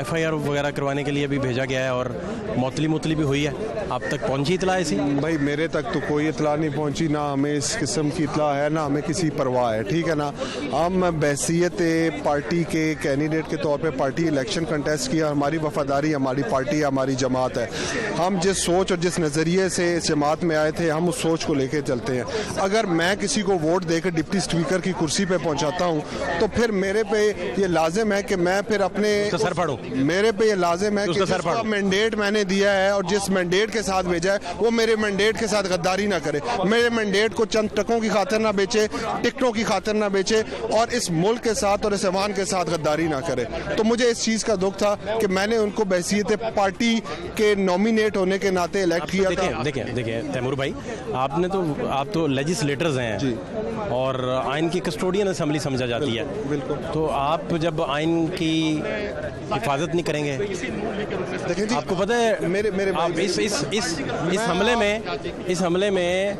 FIR वगैरह करवाने के लिए भी भेजा गया है और मुतली भी हुई है, आप तक पहुंची इतला ऐसी? भाई मेरे तक तो कोई इतला नहीं पहुंची, ना हमें इस किस्म की इतला है, ना हमें किसी परवाह है, ठीक है ना। हम बहसीत पार्टी के कैंडिडेट के तौर पे पार्टी इलेक्शन कंटेस्ट किया, हमारी वफादारी हमारी पार्टी है, हमारी जमात है। हम जिस सोच और जिस नज़रिए से इस जमात में आए थे, हम उस सोच को लेके चलते हैं। अगर मैं किसी को वोट देकर डिप्टी स्पीकर की कुर्सी पे पहुंचाता हूं तो फिर मेरे पे ये लाजिम है कि मैं फिर अपने सर फाड़ूं। मेरे पे ये लाजिम है कि जिसका मैंडेट मैंने दिया है और जिस मैंडेट के साथ भेजा है, वो मेरे मैंडेट के साथ गद्दारी ना करे, मेरे मैंडेट को चंद टकों की खातिर ना बेचे, टिकटों की खातिर ना बेचे और इस मुल्क के साथ और इस ऐवान के साथ गद्दारी ना करे। तो मुझे इस चीज़ का दुख था कि मैंने उनको बहसीत पार्टी के नॉमिनेट होने के नाते इलेक्ट किया था। देखिए तैमूर भाई, आप तो लेजिस्लेटर्स हैं जी, और आइन की कस्टोडियन असेंबली समझा जाती है। बिल्कुल। तो आप जब आइन की हिफाजत नहीं करेंगे, देखिए जी, आपको पता है मेरे आप इस हमले में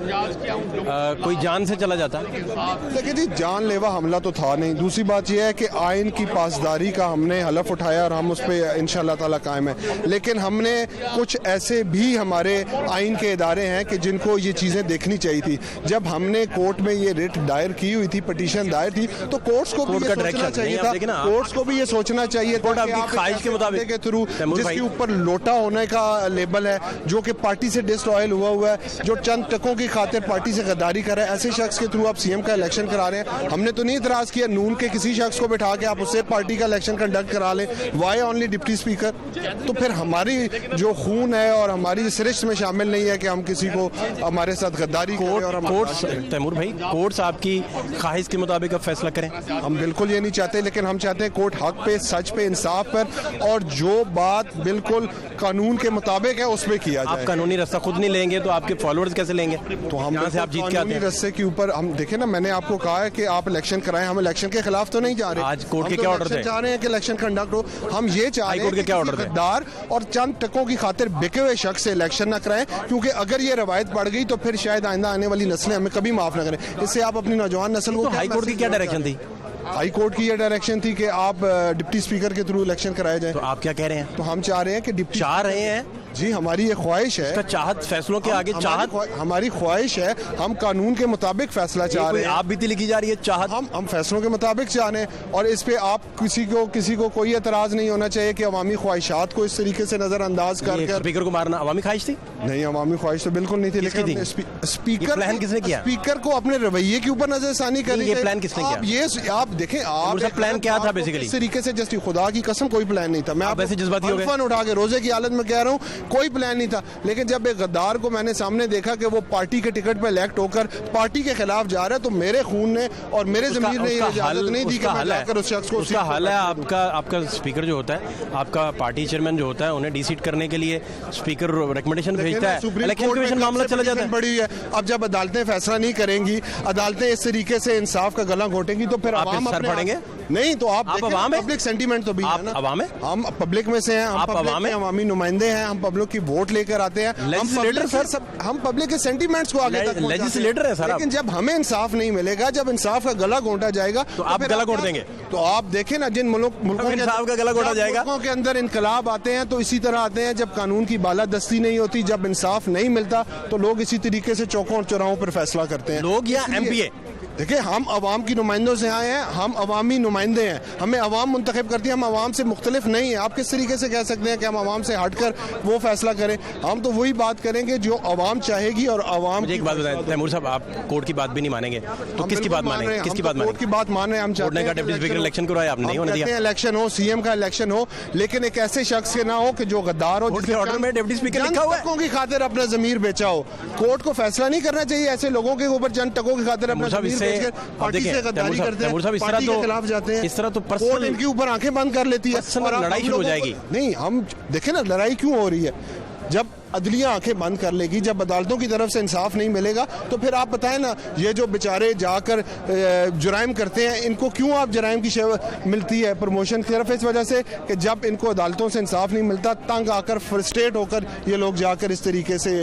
कोई जान से चला जाता। देखिए जी, जानलेवा हमला तो था नहीं। दूसरी बात यह है कि आइन की पासदारी का हमने हलफ उठाया और हम उस पर इंशाअल्लाह ताला कायम है। लेकिन हमने कुछ ऐसे भी हमारे आइन के इदारे हैं कि जिनको ये चीज़ें देखनी चाहिए थी। जब हमने कोर्ट में ये रिट दायर की हुई थी, पटिशन दायर थी, तो कोर्ट्स को भी ये सोचना चाहिए था, कोर्ट्स को भी ये सोचना चाहिए था कि आप ख्वाहिश के मुताबिक के थ्रू जिसके ऊपर लोटा होने का लेबल है, जो कि पार्टी से डिसलॉयल हुआ है, जो चंद टकों की खातिर पार्टी से गद्दारी कर रहा है, ऐसे शख्स के थ्रू आप सीएम का इलेक्शन करा रहे हैं। हमने तो नहीं इतराज किया, नून के किसी शख्स को बैठा के आप उससे पार्टी का इलेक्शन कंडक्ट करा लें, वाई ओनली डिप्टी स्पीकर? तो फिर हमारी जो खून है और हमारी सरिश्त में शामिल नहीं है कि हम किसी को हमारे साथ गद्दारी करें। और कोर्ट्स तैमूर भाई, कोर्ट्स आपकी ख्वाहिश के मुताबिक अब फैसला करें? हम बिल्कुल ये नहीं चाहते, लेकिन हम चाहते हैं कोर्ट हक पे, सच पे, इंसाफ पर, और जो बात बिल्कुल कानून के मुताबिक है उस पे किया जाए। आप कानूनी रास्ता खुद नहीं लेंगे तो आपके फॉलोअर्स कैसे लेंगे? तो हम यहाँ से आप जीत के आते हैं। रास्ते के ऊपर हम देखें ना, मैंने आपको कहा है कि आप इलेक्शन कराएं, हम इलेक्शन के खिलाफ तो नहीं जा रहे। आज कोर्ट के क्या ऑर्डर थे? चाह रहे हैं कि इलेक्शन कंडक्ट हो। हम ये चाह रहे हैं के क्या ऑर्डर थे? गद्दार और चंद टकों की खातिर बिके हुए शख्स से इलेक्शन न कराएं, क्योंकि अगर ये रवायत पड़ गई तो फिर शायद आइंदा आने वाली नस्लें हमें कभी माफ न करें। इससे आप अपनी नौजवान नस्ल को, हाई कोर्ट की क्या डायरेक्शन थी? हाई कोर्ट की ये डायरेक्शन थी कि आप डिप्टी स्पीकर के थ्रू इलेक्शन कराए जाए। तो आप क्या कह रहे हैं? तो हम चाह रहे हैं कि डिप्टी, चाह रहे हैं जी, हमारी ये ख्वाहिश है। चाहत फैसलों के आगे चाहत, हमारी ख्वाहिश है, हम कानून के मुताबिक फैसला चाह रहे हैं। आप बीती लिखी जा रही है चाहत। हम फैसलों के मुताबिक चाह रहे हैं, और इस पे आप किसी को कोई एतराज नहीं होना चाहिए कि अवामी ख्वाहिशात को इस तरीके से नजरअंदाज कर स्पीकर को मारना अवामी ख्वाहिश थी? नहीं, अवामी ख्वाहिश तो बिल्कुल नहीं थी। लेकिन स्पीकर प्लान किसने किया? स्पीकर को अपने रवैये के ऊपर नजरसानी करनी। ये प्लान किसने किया? आप देखें, आप प्लान क्या था बेसिकली? इस तरीके से जस्ट खुदा की कसम कोई प्लान नहीं था। मैं आप वैसे जज्बाती हो गए, उठा के रोजे की हालत में कह रहा हूँ, कोई प्लान नहीं था। लेकिन जब एक गद्दार को मैंने सामने देखा कि वो पार्टी के टिकट पे इलेक्ट होकर पार्टी के खिलाफ जा रहा है, तो मेरे खून ने और मेरे ज़मीर ने इजाजत नहीं दी कि मैं जाकर उस शख्स को। उसका हल है आपका स्पीकर जो होता है, आपका पार्टी चेयरमैन जो होता है, उन्हें डीसीट करने के लिए स्पीकर रिकमेंडेशन भेजता है, इलेक्शन कमीशन मामला चला जाता है। बड़ी है। अब जब अदालतें फैसला नहीं करेंगी, अदालतें इस तरीके से इंसाफ का गला घोटेंगी, तो फिर आप सर पड़ेंगे? नहीं, तो आप अवाम है, पब्लिक सेंटीमेंट तो भी है ना। अवाम है, हम पब्लिक में से हैं, हम अवामी नुमाइंदे हैं, हम पब्लिक की वोट लेकर आते हैं। हम पब्लिक के सेंटीमेंट्स को आगे तक लेजिस्लेटर है सर। लेकिन जब हमें इंसाफ नहीं मिलेगा, जब इंसाफ का गला घोंटा जाएगा, तो आप गला घोट देंगे। तो आप देखें ना, जिन मुल्कों इंसाफ का गला घोटा जाएगा, मुल्कों के अंदर इनकलाब आते हैं तो इसी तरह आते हैं। जब कानून की बालादस्ती नहीं होती, जब इंसाफ नहीं मिलता, तो लोग इसी तरीके से चौकों और चौराहों पर फैसला करते हैं। लोग या एमपीए? देखिए, हम अवाम की नुमाइंदों से आए हैं, हम अवामी नुमाइंदे हैं, हमें अवाम मुंतखब करती है, हम अवाम से मुख्तलिफ नहीं है। आप किस तरीके से कह सकते हैं कि हम अवाम से हटकर वो फैसला करें? हम तो वही बात करेंगे जो अवाम चाहेगी। और अवाम, मुझे एक बात बताएं तैमूर साहब, आप कोर्ट की बात भी नहीं मानेंगे तो किसकी बात मानेंगे? किसकी बात मानेंगे? कोर्ट की बात मान रहे हैं। हम चाहते हैं डिप्टी स्पीकर इलेक्शन करवाया, आपने नहीं होने दिया। इलेक्शन हो, सीएम का इलेक्शन हो, लेकिन एक ऐसे शख्स के ना हो कि जो गद्दार हो, जिसके ऑर्डर में डिप्टी स्पीकर लिखा हुआ है की खातिर अपना जमीर बेचा हो। कोर्ट को फैसला नहीं करना चाहिए ऐसे लोगों के ऊपर जन टकों की खातिर अपना जमीर बेचकर पार्टी से गद्दारी करते हैं, पार्टी के खिलाफ जाते हैं। इस तरह तो कोर्ट इनके ऊपर आंखें बंद कर लेती है और लड़ाई शुरू हो जाएगी। नहीं, हम देखें ना, लड़ाई क्यों हो रही है? जब अदलिया आंखें बंद कर लेगी, जब अदालतों की तरफ से इंसाफ नहीं मिलेगा, तो फिर आप बताएं ना, ये जो बेचारे जाकर जुराइम करते हैं, इनको क्यों आप जुराइम की मिलती है प्रमोशन सिर्फ इस वजह से कि जब इनको अदालतों से इंसाफ नहीं मिलता, तंग आकर फ्रस्ट्रेट होकर ये लोग जाकर इस तरीके से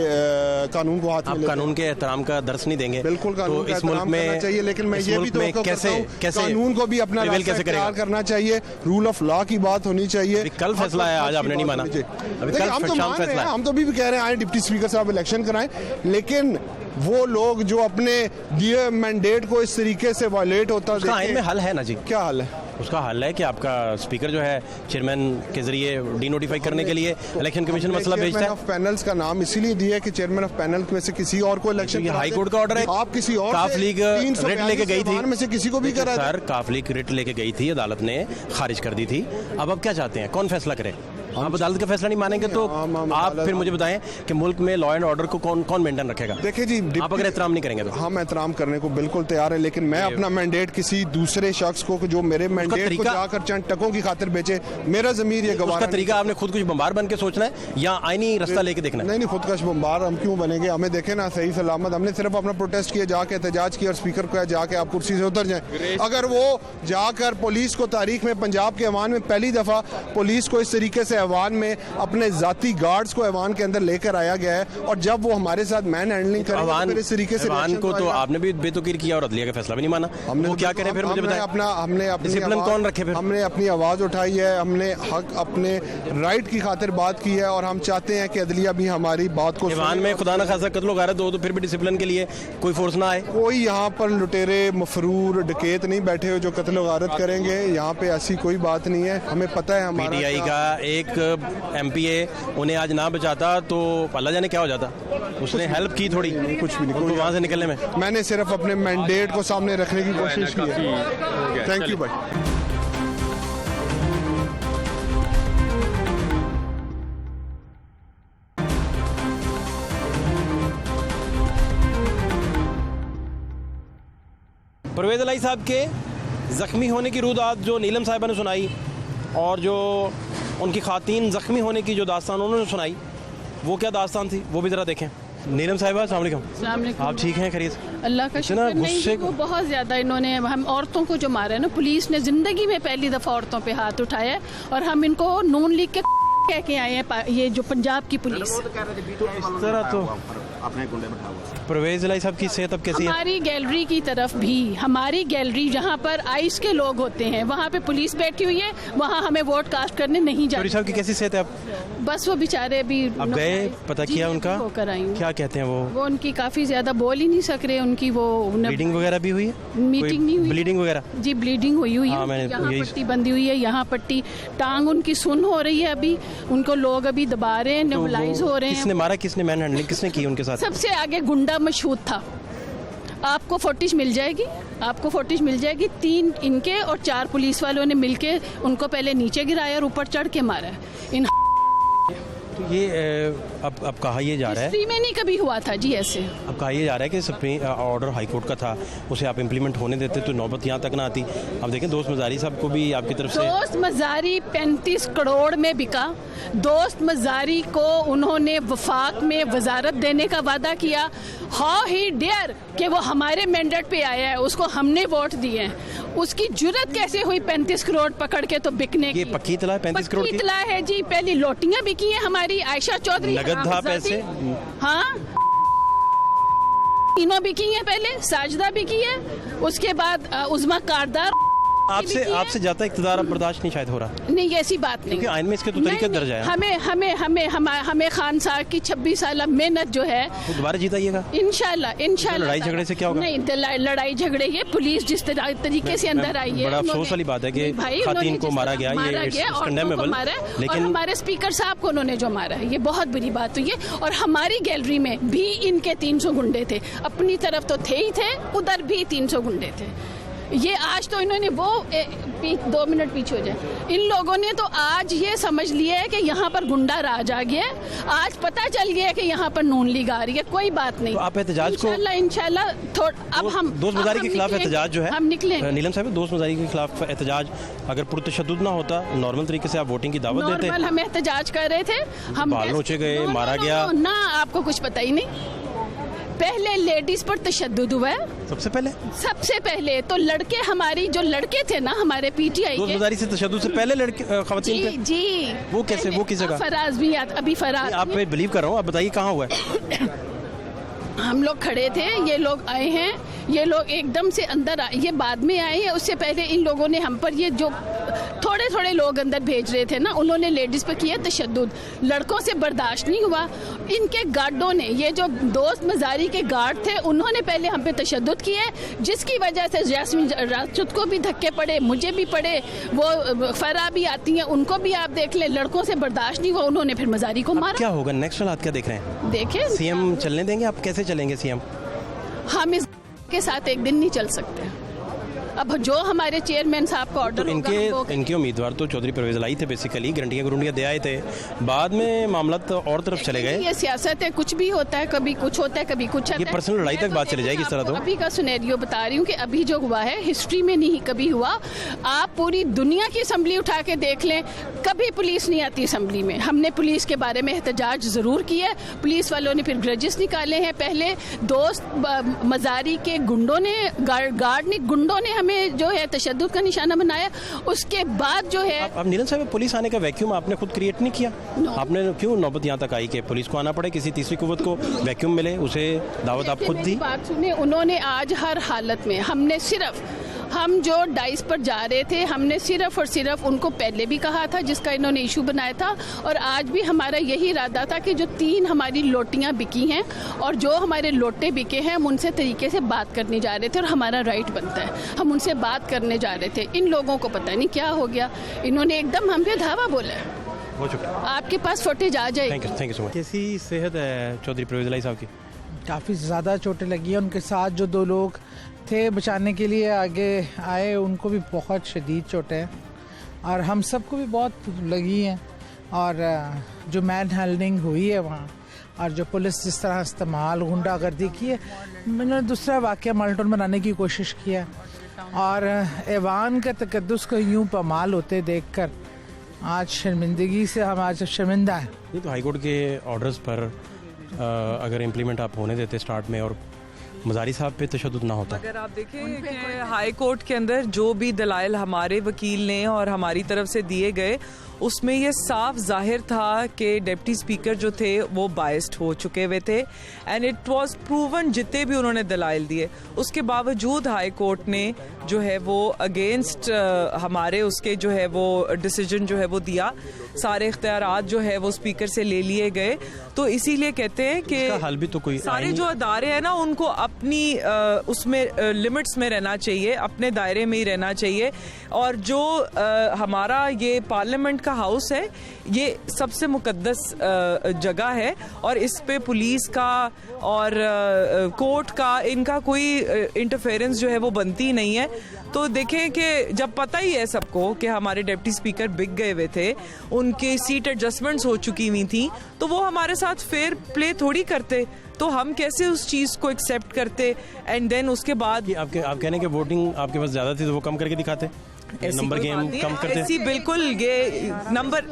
कानून को हाथ में लेते हैं। कानून के एहतराम का दर्श नहीं देंगे? बिल्कुल, कानून का एहतराम करना चाहिए, लेकिन मैं ये भी तो कैसे कानून को भी अपना इख्तियार करना चाहिए। रूल ऑफ लॉ की बात होनी चाहिए। कल फैसला है, आज आपने नहीं माना। हम तो भी कह रहे हैं आए डिप्टी स्पीकर साहब इलेक्शन कराएं, लेकिन वो लोग जो अपने दिए मैंडेट को इस तरीके से वायलेट होता उसका आइन में हल है ना जी? क्या हल है? उसका हल है कि आपका स्पीकर जो है चेयरमैन के जरिए डिनोटिफाई करने के लिए इलेक्शन कमीशन मसला भेजता है। पैनल्स का नाम इसीलिए दिया है कि चेयरमैन ऑफ पैनल में से किसी और को इलेक्शन, हाई कोर्ट का ऑर्डर है। आप किसी और काफ लीग रिट लेके गई थी, में से किसी को भी करा सर, काफ लीग रिट लेके गई थी, अदालत ने खारिज कर दी थी। अब क्या चाहते हैं, कौन फैसला करे? आप अदालत का फैसला नहीं मानेंगे तो आप फिर मुझे बताएं कि मुल्क में लॉ एंड ऑर्डर को कौन मेंटेन रखेगा? देखिए जी, आप अगर एहतराम नहीं करेंगे तो हम एहतराम करने को बिल्कुल तैयार है, लेकिन मैं अपना मैंडेट किसी दूसरे शख्स को जो मेरे मैंडेट को जाकर चंद टकों की खातिर बेचे, मेरा ज़मीर ये गवारा। उसका तरीका आपने खुद कुछ बम्बार बन के सोचना है या आईनी रास्ता लेके देखना है? नहीं, खुदकश बम्बार हम क्यों बनेंगे? हमें देखे ना सही सलामत, हमने सिर्फ अपना प्रोटेस्ट किया, जाके एहतजाज किया और स्पीकर को जाके आप कुर्सी से उतर जाएं। अगर वो जाकर पुलिस को, तारीख में पंजाब के ऐवान में पहली दफ़ा पुलिस को इस तरीके से ऐवान में अपने जाती गार्ड्स को ऐवान के अंदर लेकर आया गया है, और जब वो हमारे साथ मैन हैंडलिंग करेंगे इस तरीके से ऐवान को तो आपने भी बेतुकीर किया और अदलिया का फैसला भी नहीं माना। हमने वो क्या करें फिर मुझे बताएं? हमने डिसिप्लिन कौन रखे? फिर हमने अपनी आवाज़ उठाई है, हमने हक अपने राइट की खातिर बात की है, और हम चाहते हैं कि अदलिया भी हमारी बात को ऐवान में खुदा न खासा कत्ल गारत हो तो फिर भी डिसिप्लिन के लिए कोई फोर्स ना आए? कोई यहाँ पर लुटेरे, मफरूर, डकैत नहीं बैठे हुए जो कत्ल गारत करेंगे। यहाँ पे ऐसी कोई बात नहीं है। हमें पता है हमारा PTI का एक MPA उन्हें आज ना बचाता तो अल्लाह जाने क्या हो जाता। उसने हेल्प की थोड़ी, कुछ भी नहीं, वहाँ से निकलने में। मैंने सिर्फ अपने मैंडेट को सामने रखने की कोशिश की है। थैंक यू भाई। परवेज़ इलाही साहब के ज़ख्मी होने की रुदात जो नीलम साहिबा ने सुनाई और जो उनकी ख़ातीन ज़ख्मी होने की जो दास्तान उन्होंने सुनाई, वो क्या दास्तान थी वो भी ज़रा देखें। नीलम साहिबा अस्सलाम वालेकुम, आप ठीक हैं? खैरियत? अल्लाह का शुक्र। नहीं, वो बहुत ज़्यादा इन्होंने हम औरतों को जो मारा है ना, पुलिस ने ज़िंदगी में पहली दफ़ा औरतों पे हाथ उठाया और हम इनको नून लीग के कह के आए हैं, ये जो पंजाब की पुलिस। इस तरह तो परवेज़ इलाही साहब की सेहत अब कैसी है? हमारी गैलरी की तरफ भी, हमारी गैलरी जहाँ पर आइस के लोग होते हैं वहाँ पे पुलिस बैठी हुई है, वहाँ हमें वोट कास्ट करने नहीं जाते। साहब की कैसी सेहत है अब? बस वो बेचारे अभी अब गए, पता किया उनका? होकर आई हूँ। क्या कहते हैं वो उनकी काफ़ी ज़्यादा बोल ही नहीं सक रहे, उनकी वो ब्लीडिंग वगैरह भी हुई है? मीटिंग नहीं हुई, ब्लीडिंग वगैरह? जी ब्लीडिंग हुई है। यहाँ पट्टी बंदी हुई है, यहाँ पट्टी, टांग उनकी सुन हो रही है, अभी उनको लोग अभी दबा रहे हैं, नेबुलाइज हो रहे हैं। किसने मारा, किसने मैन हैंडलिंग किसने की उनके साथ? सबसे आगे गुंडा मशहूद था। आपको फोटिज मिल जाएगी, आपको फोटिज मिल जाएगी। 3 इनके और 4 पुलिस वालों ने मिलके उनको पहले नीचे गिराया और ऊपर चढ़ के मारा है। इन तो ये अब कहा ये जा रहा है, हिस्ट्री में नहीं कभी हुआ था जी ऐसे। अब कहा ये जा रहा है कि सुप्रीम ऑर्डर हाई कोर्ट का था, उसे आप इम्प्लीमेंट होने देते तो नौबत यहाँ तक ना आती। अब देखें दोस्त मजारी साहब को भी आपकी तरफ से, दोस्त मजारी 35 करोड़ में बिका। दोस्त मजारी को उन्होंने वफाक में वजारत देने का वादा किया। हाउ ही डेयर कि वो हमारे मैंडेट पे आया है, उसको हमने वोट दिए हैं। उसकी जुर्रत कैसे हुई 35 करोड़ पकड़ के तो बिकने की? ये पक्की इतला है 35 करोड़ की? इतला है जी। पहली लोटियां बिकी हैं हमारी, आयशा चौधरी नगद था पैसे। हाँ, तीनों बिकी हैं, पहले साजिदा बिकी है, उसके बाद उज़मा कारदार। आपसे जाता इक़्तिदार अब बर्दाश्त नहीं शायद हो रहा। नहीं, ऐसी बात नहीं, क्योंकि आइन में इसके तो तरीके दर्ज है। हमें खान साहब की 26 साल मेहनत जो है वो दोबारा जीताइएगा इंशाल्लाह। लड़ाई झगड़े से क्या होगा? नहीं, लड़ाई झगड़े, ये पुलिस जिस तरीके से अंदर आई है, बड़ा अफसोस वाली बात है कि खातून को मारा गया, लेकिन हमारे स्पीकर साहब को उन्होंने जो मारा है ये बहुत बुरी बात हुई है। और हमारी गैलरी में भी इनके 300 गुंडे थे, अपनी तरफ तो थे ही थे, उधर भी 300 गुंडे थे। ये आज तो इन्होंने 2 मिनट पीछे हो जाए, इन लोगों ने तो आज ये समझ लिया है कि यहाँ पर गुंडा राज आ गया है। आज पता चल गया है कि यहाँ पर नून लीग आ रही है। कोई बात नहीं, तो आप एहतजाज को इंशाल्लाह अब हम दोस्त मजारी के खिलाफ एहतजाज जो है हम निकलेंगे। नीलम साहब, दोस्त मजारी के खिलाफ एहतजाज अगर पुरतशद्दुद ना होता, नॉर्मल तरीके से आप वोटिंग की दावत देते। हम एहतजाज कर रहे थे, हम बाल नोचे गए, मारा गया ना, आपको कुछ पता ही नहीं। पहले लेडीज पर तशद्दुद हुआ है, सबसे पहले तो लड़के, हमारी जो लड़के थे ना हमारे पीटीआई के, दोस्त से तशद्दुद से पहले लड़के ख़वातीन पे? जी। वो कैसे, वो किस जगह? फराज भी अभी फराज, आप पे बिलीव कर रहा हूँ, आप बताइए कहाँ हुआ है? हम लोग खड़े थे, ये लोग आए हैं, ये लोग एकदम से अंदर आए, ये बाद में आए हैं। उससे पहले इन लोगों ने हम पर, ये जो थोड़े लोग अंदर भेज रहे थे ना, उन्होंने लेडीज पर किया तशद्दुद। लड़कों से बर्दाश्त नहीं हुआ। इनके गार्डों ने, ये जो दोस्त मजारी के गार्ड थे, उन्होंने पहले हम पे तशद्दुद किए, जिसकी वजह से जैस्मीन राजपूत को भी धक्के पड़े, मुझे भी पड़े, वो फरा भी आती हैं, उनको भी आप देख लें। लड़कों से बर्दाश्त नहीं हुआ, उन्होंने फिर मजारी को मारा। क्या होगा नेक्स्ट हालात, क्या देख रहे हैं? देखें, सीएम चलने देंगे? आप कैसे चलेंगे सीएम? हम इस के साथ एक दिन नहीं चल सकते। अब जो हमारे चेयरमैन साहब का ऑर्डर होगा, इनके उम्मीदवार तो चौधरी परवेज़ इलाही थे, बेसिकली गारंटियां दे आए थे, बाद में मामला तो और तरफ चले गए। ये सियासत है, कुछ भी होता है, कभी कुछ होता है, कभी कुछ। ये पर्सनल लड़ाई तक बात चले जाएगी इस तरह। तो अभी का सिनेरियो बता रही हूँ कि अभी जो हुआ है हिस्ट्री में नहीं कभी हुआ। आप पूरी दुनिया की असम्बली उठा के देख लें, कभी पुलिस नहीं आती असम्बली में। हमने पुलिस के बारे में एहतजाज जरूर किया, पुलिस वालों ने फिर ग्रजेस निकाले हैं। पहले दोस्त मजारी के गुंडों ने, गुंडों ने हमें जो है तशद्दुद का निशाना बनाया। उसके बाद जो है, अब नीलम साहब, पुलिस आने का वैक्यूम आपने खुद क्रिएट नहीं किया? आपने क्यों नौबत यहाँ तक आई कि पुलिस को आना पड़े, किसी तीसरी कुव्वत को वैक्यूम मिले, उसे दावत आप खुद दी? बात सुने, उन्होंने आज हर हालत में, हम जो डाइस पर जा रहे थे, हमने सिर्फ और सिर्फ उनको पहले भी कहा था, जिसका इन्होंने इशू बनाया था, और आज भी हमारा यही इरादा था कि जो 3 हमारी लोटियां बिकी हैं और जो हमारे लोटे बिके हैं, हम उनसे तरीके से बात करने जा रहे थे और हमारा राइट बनता है, हम उनसे बात करने जा रहे थे। इन लोगों को पता नहीं क्या हो गया, इन्होंने एकदम हम पे धावा बोला है। आपके पास फुटेज आ जाएगी। Thank you so much. कैसी सेहत है चौधरी परवेज़ इलाही साहब की? काफ़ी ज़्यादा चोटें लगी हैं। उनके साथ जो 2 लोग थे बचाने के लिए आगे आए, उनको भी बहुत शदीद चोटें हैं और हम सबको भी बहुत लगी हैं। और जो मैन हैंडलिंग हुई है वहाँ, और जो पुलिस जिस तरह इस्तेमाल गुंडागर्दी की है, मैंने दूसरा वाक़या माल्टोन बनाने की कोशिश की है। और ऐवान का तकद्दुस को यूं पमाल होते देखकर आज शर्मिंदगी से हम आज शर्मिंदा हैं। ये तो हाई कोर्ट के ऑर्डर्स पर अगर इम्प्लीमेंट आप होने देते स्टार्ट में और मज़ारी साहब पे तशद्दुद ना होता। अगर आप देखें कि हाई कोर्ट के अंदर जो भी दलाइल हमारे वकील ने और हमारी तरफ से दिए गए, उसमें ये साफ जाहिर था कि डिप्टी स्पीकर जो थे वो बायस्ड हो चुके हुए थे एंड इट वाज प्रूवन। जितने भी उन्होंने दलाइल दिए उसके बावजूद हाई कोर्ट ने जो है वो अगेंस्ट हमारे उसके जो है वो डिसीजन जो है वो दिया। सारे इख्तियारात जो है वो स्पीकर से ले लिए गए। तो इसीलिए कहते हैं कि हल भी तो कोई सारे जो अदारे हैं ना उनको अपनी उसमें लिमिट्स में रहना चाहिए, अपने दायरे में ही रहना चाहिए। और जो हमारा ये पार्लियामेंट का हाउस है ये सबसे मुकद्दस जगह है और इस पे पुलिस का और कोर्ट का इनका कोई इंटरफेरेंस जो है वो बनती ही नहीं है। तो देखें कि जब पता ही है सबको कि हमारे डिप्टी स्पीकर बिक गए हुए थे, उनके सीट एडजस्टमेंट्स हो चुकी हुई थी, तो वो हमारे साथ फेयर प्ले थोड़ी करते। तो हम कैसे उस चीज़ को एक्सेप्ट करते एंड देन उसके बाद आप कहने के वोटिंग आपके पास ज़्यादा थी तो वो कम करके दिखाते, नंबर गेम कम करते। ऐसी बिल्कुल ये नंबर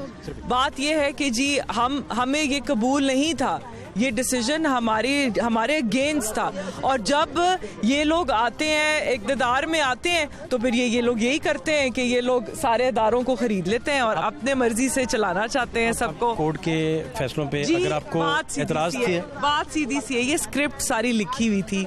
बात ये है कि जी हमें ये कबूल नहीं था, ये डिसीजन हमारे अगेंस्ट था। और जब ये लोग आते हैं इक़्तिदार में आते हैं तो फिर ये लोग यही करते हैं कि ये लोग सारे इदारों को खरीद लेते हैं और अपने मर्जी से चलाना चाहते हैं सबको। कोर्ट के फैसलों पे अगर आपको एतराज थी, बात सीधी सी है, ये स्क्रिप्ट सारी लिखी हुई थी,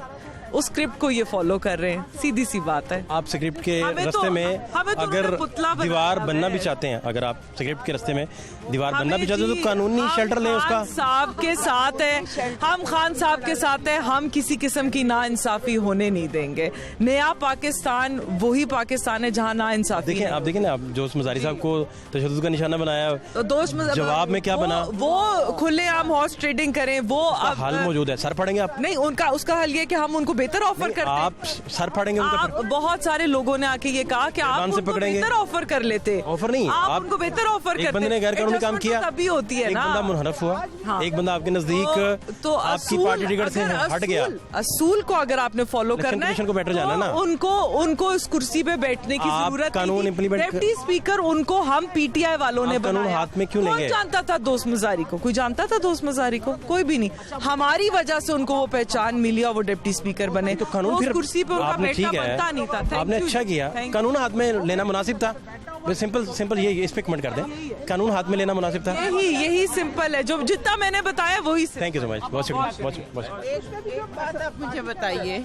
उस स्क्रिप्ट को ये फॉलो कर रहे हैं, सीधी सी बात है। आप स्क्रिप्ट के रास्ते में अगर दीवार बनना भी चाहते हैं, अगर आप स्क्रिप्ट के रास्ते में दीवार बनना भी चाहते हैं तो कानूनी शेल्टर लें उसका। साहब के साथ है, हम खान साहब के साथ है, हम किसी किस्म की नाइंसाफी होने नहीं देंगे। नया पाकिस्तान वही पाकिस्तान है जहाँ नाइंसाफी है। आप देखें ना, आप जो मज़ारी साहब को तशद्दुद का निशाना बनाया, तो दोस्त जवाब में क्या बना? वो खुलेआम हॉर्स ट्रेडिंग करें, वो हल मौजूद है। सर पड़ेंगे आप? नहीं, उसका हल ये कि हम उनको बेहतर ऑफर करते हैं। आप सर फाड़ेंगे उनका? बहुत सारे लोगों ने आके ये कहा कि आप उनको बेहतर ऑफर कर लेते। ऑफर नहीं, आप उनको बेहतर ऑफर करते। एक बंदे ने गैर कानूनी काम किया, तभी होती है ना। एक बंदा मुनहरफ हुआ, एक बंदा आपके नजदीक तो आपकी पार्टी टिकट से हट गया। असूल को अगर आपने फॉलो करना है को बेटर जाना ना, उनको इस कुर्सी पे बैठने की जरूरत कानून इम्प्लीमेंट। डिप्टी स्पीकर उनको हम पीटीआई वालों ने बनाया, हाथ में क्यों लेंगे? कौन जानता था दोस्त मजारी को? कोई जानता था दोस्त मजारी को? कोई भी नहीं। हमारी वजह से उनको वो पहचान मिली और वो डिप्टी स्पीकर बने। तो कानून फिर कुर्सी पे आपने ठीक है, आपने अच्छा किया। कानून हाथ में लेना मुनासिब था। सिंपल ये इस पे कमेंट कर दें, कानून हाथ में लेना मुनासिब था। यही सिंपल है, जो जितना मैंने बताया वही। थैंक यू सो मच, बहुत शुक्रिया। एक बात आप मुझे बताइए,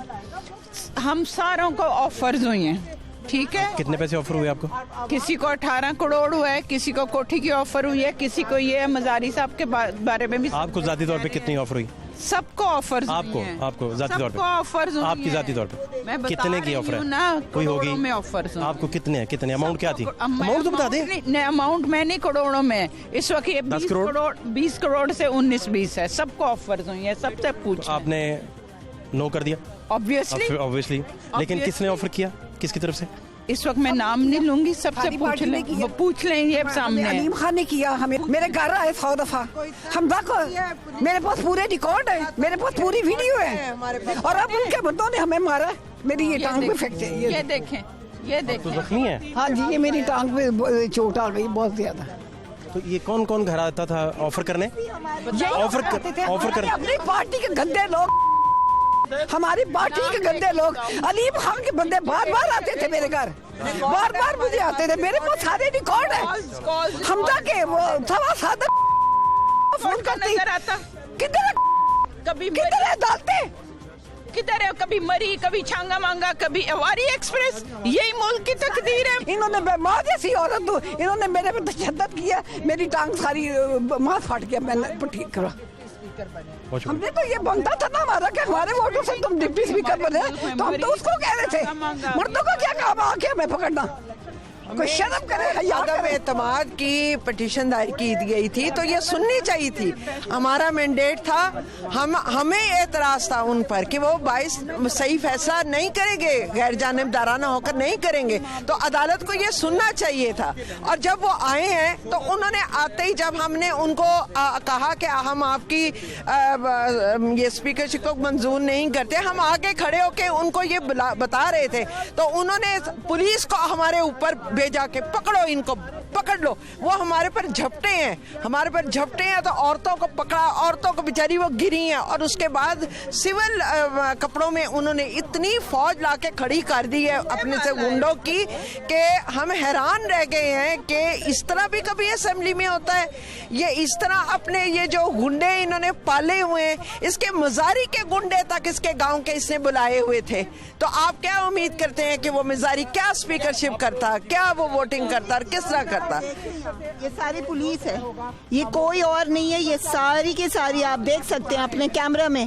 हम सारों को ऑफर्स हुई हैं, ठीक है? कितने पैसे ऑफर हुए आपको? किसी को 18 करोड़ हुआ है, किसी को कोठी की ऑफर हुई है, किसी को ये मजारी साहब के बारे में भी। आपको जाती तौर पे कितनी ऑफर हुई? सबको ऑफर्स आपको जाती तौर पे ऑफर्स आपकी जाती तौर पे कितने की ऑफर है? कोई होगी में ऑफर्स आपको? कितने अमाउंट क्या थी? अमाउंट तो बता दें। अमाउंट में नहीं, करोड़ों में। इस वक्त ये 20 करोड़ से 19-20 है। सबको ऑफर्स हुई है, सबसे पूछ। आपने नो कर दिया? ऑब्वियसली। लेकिन किसने ऑफर किया, किसकी तरफ से? इस वक्त मैं नाम नहीं लूंगी, सबसे पूछ लें ये सामने। अलीम खान ने किया, हमें मेरे घर आए 100 दफा। हम देखो, मेरे पास पूरे रिकॉर्ड है, मेरे पास पूरी वीडियो है। और अब उनके बंदों ने हमें मारा, मेरी ये टांग पे फ्रैक्चर। ये देखें, ये देखें। तो जख्मी है? हाँ जी, ये मेरी टांग पे चोट आ गई बहुत ज्यादा। तो ये कौन घर आता था ऑफर करने? ऑफर करने अपनी पार्टी के गंदे लोग, हमारी पार्टी के गंदे लोग। अलीम खान के बंदे बार आते थे मेरे घर, बार मुझे आते थे। मेरे पास सारे रिकॉर्ड है। हम जाके वो सवा सादा फोन करते किधर डालते, किधर है? कभी मरी, कभी छांगा मांगा, कभी अवारी एक्सप्रेस। यही मुल्क की तकदीर है। इन्होंने माँ जैसी औरत, इन्होंने मेरे पे तशद्दुद किया, मेरी टांग सारी मांस फाट गया। मैंने ठीक करा। हमने तो ये बनता था ना हमारा कि हमारे वोटों से तुम डिप्टी स्पीकर बने, तो हम तो उसको कह रहे थे। मर्दों का क्या काम आके हमें पकड़ना? कोई शर्म करे, हया अदम करे। एतमाद की पिटीशन दायर की गई थी तो ये सुननी चाहिए थी। हमारा मैंडेट था, हमें एतराज था उन पर कि वो 22 सही फैसला नहीं करेंगे, गैर जानिबदाराना होकर नहीं करेंगे, तो अदालत को ये सुनना चाहिए था। और जब वो आए हैं तो उन्होंने आते ही जब हमने उनको कहा कि हम आपकी ये स्पीकरशिप को मंजूर नहीं करते, हम आगे खड़े होके उनको ये बता रहे थे, तो उन्होंने पुलिस को हमारे ऊपर भेजा के पकड़ो, इनको पकड़ लो। वो हमारे पर झपटे हैं तो औरतों को पकड़ा, औरतों को बेचारी वो गिरी हैं, और उसके बाद सिविल कपड़ों में उन्होंने इतनी फौज लाके खड़ी कर दी है अपने से गुंडों की कि हम हैरान रह गए हैं कि इस तरह भी कभी असेंबली में होता है। ये इस तरह अपने ये जो गुंडे इन्होंने पाले हुए हैं, इसके मजारी के गुंडे तक इसके गांव के इसने बुलाए हुए थे, तो आप क्या उम्मीद करते हैं कि वो मजारी क्या स्पीकरशिप करता, क्या वो वोटिंग करता, किस तरह करता? ये सारी पुलिस है, ये कोई और नहीं है, ये सारी की सारी आप देख सकते हैं अपने कैमरा में।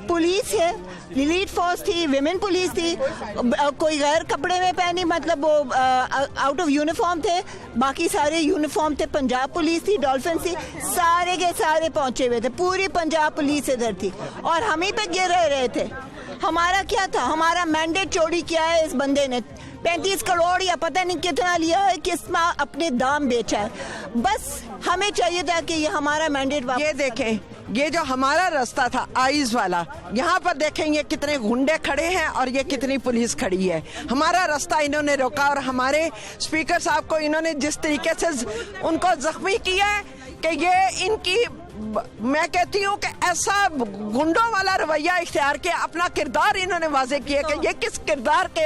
पुलिस है, एलीट फोर्स थी, विमेन पुलिस थी, कोई गैर कपड़े में पहनी, मतलब वो आउट ऑफ यूनिफॉर्म थे, बाकी सारे यूनिफॉर्म थे। पंजाब पुलिस थी, डॉल्फिन थी, सारे के सारे पहुंचे हुए थे, पूरी पंजाब पुलिस इधर थी और हम ही पे गिर रहे थे। हमारा क्या था, हमारा मैंडेट चोरी किया है इस बंदे ने, 35 करोड़ या पता नहीं कितना लिया है, कितना अपने दाम बेचा है। बस हमें चाहिए था कि ये हमारा मैंडेट ये देखें, ये जो हमारा रास्ता था आइज वाला, यहाँ पर देखें ये कितने गुंडे खड़े हैं और ये कितनी पुलिस खड़ी है। हमारा रास्ता इन्होंने रोका और हमारे स्पीकर साहब को इन्होंने जिस तरीके से उनको जख्मी किया है कि ये इनकी, मैं कहती हूँ कि ऐसा गुंडों वाला रवैया इख्तियार किया, अपना किरदार इन्होंने वाजे किया कि ये किस किरदार के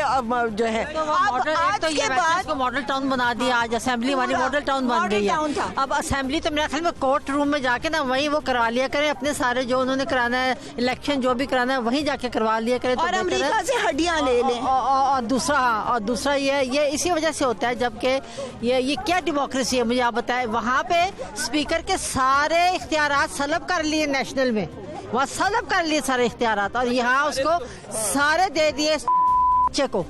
जो है। आज के बाद मॉडल टाउन बना दिया, आज असेंबली हमारी मॉडल टाउन बन गई है। अब असेंबली तो मेरे ख्याल में कोर्ट रूम में जाके ना वहीं वो करवा लिया करें, अपने सारे जो उन्होंने कराना है, इलेक्शन जो भी कराना है वहीं जाके करवा लिया करें। और अमेरिका से हड्डियां ले लें। और दूसरा ये इसी वजह से होता है, जबकि ये क्या डेमोक्रेसी है, मुझे आप बताएं। वहाँ पे स्पीकर के सारे इख्तियारात सलब कर लिए नेशनल में, वहाँ सलब कर लिए सारे इख्तियारात, और यहाँ उसको सारे दे दिए को।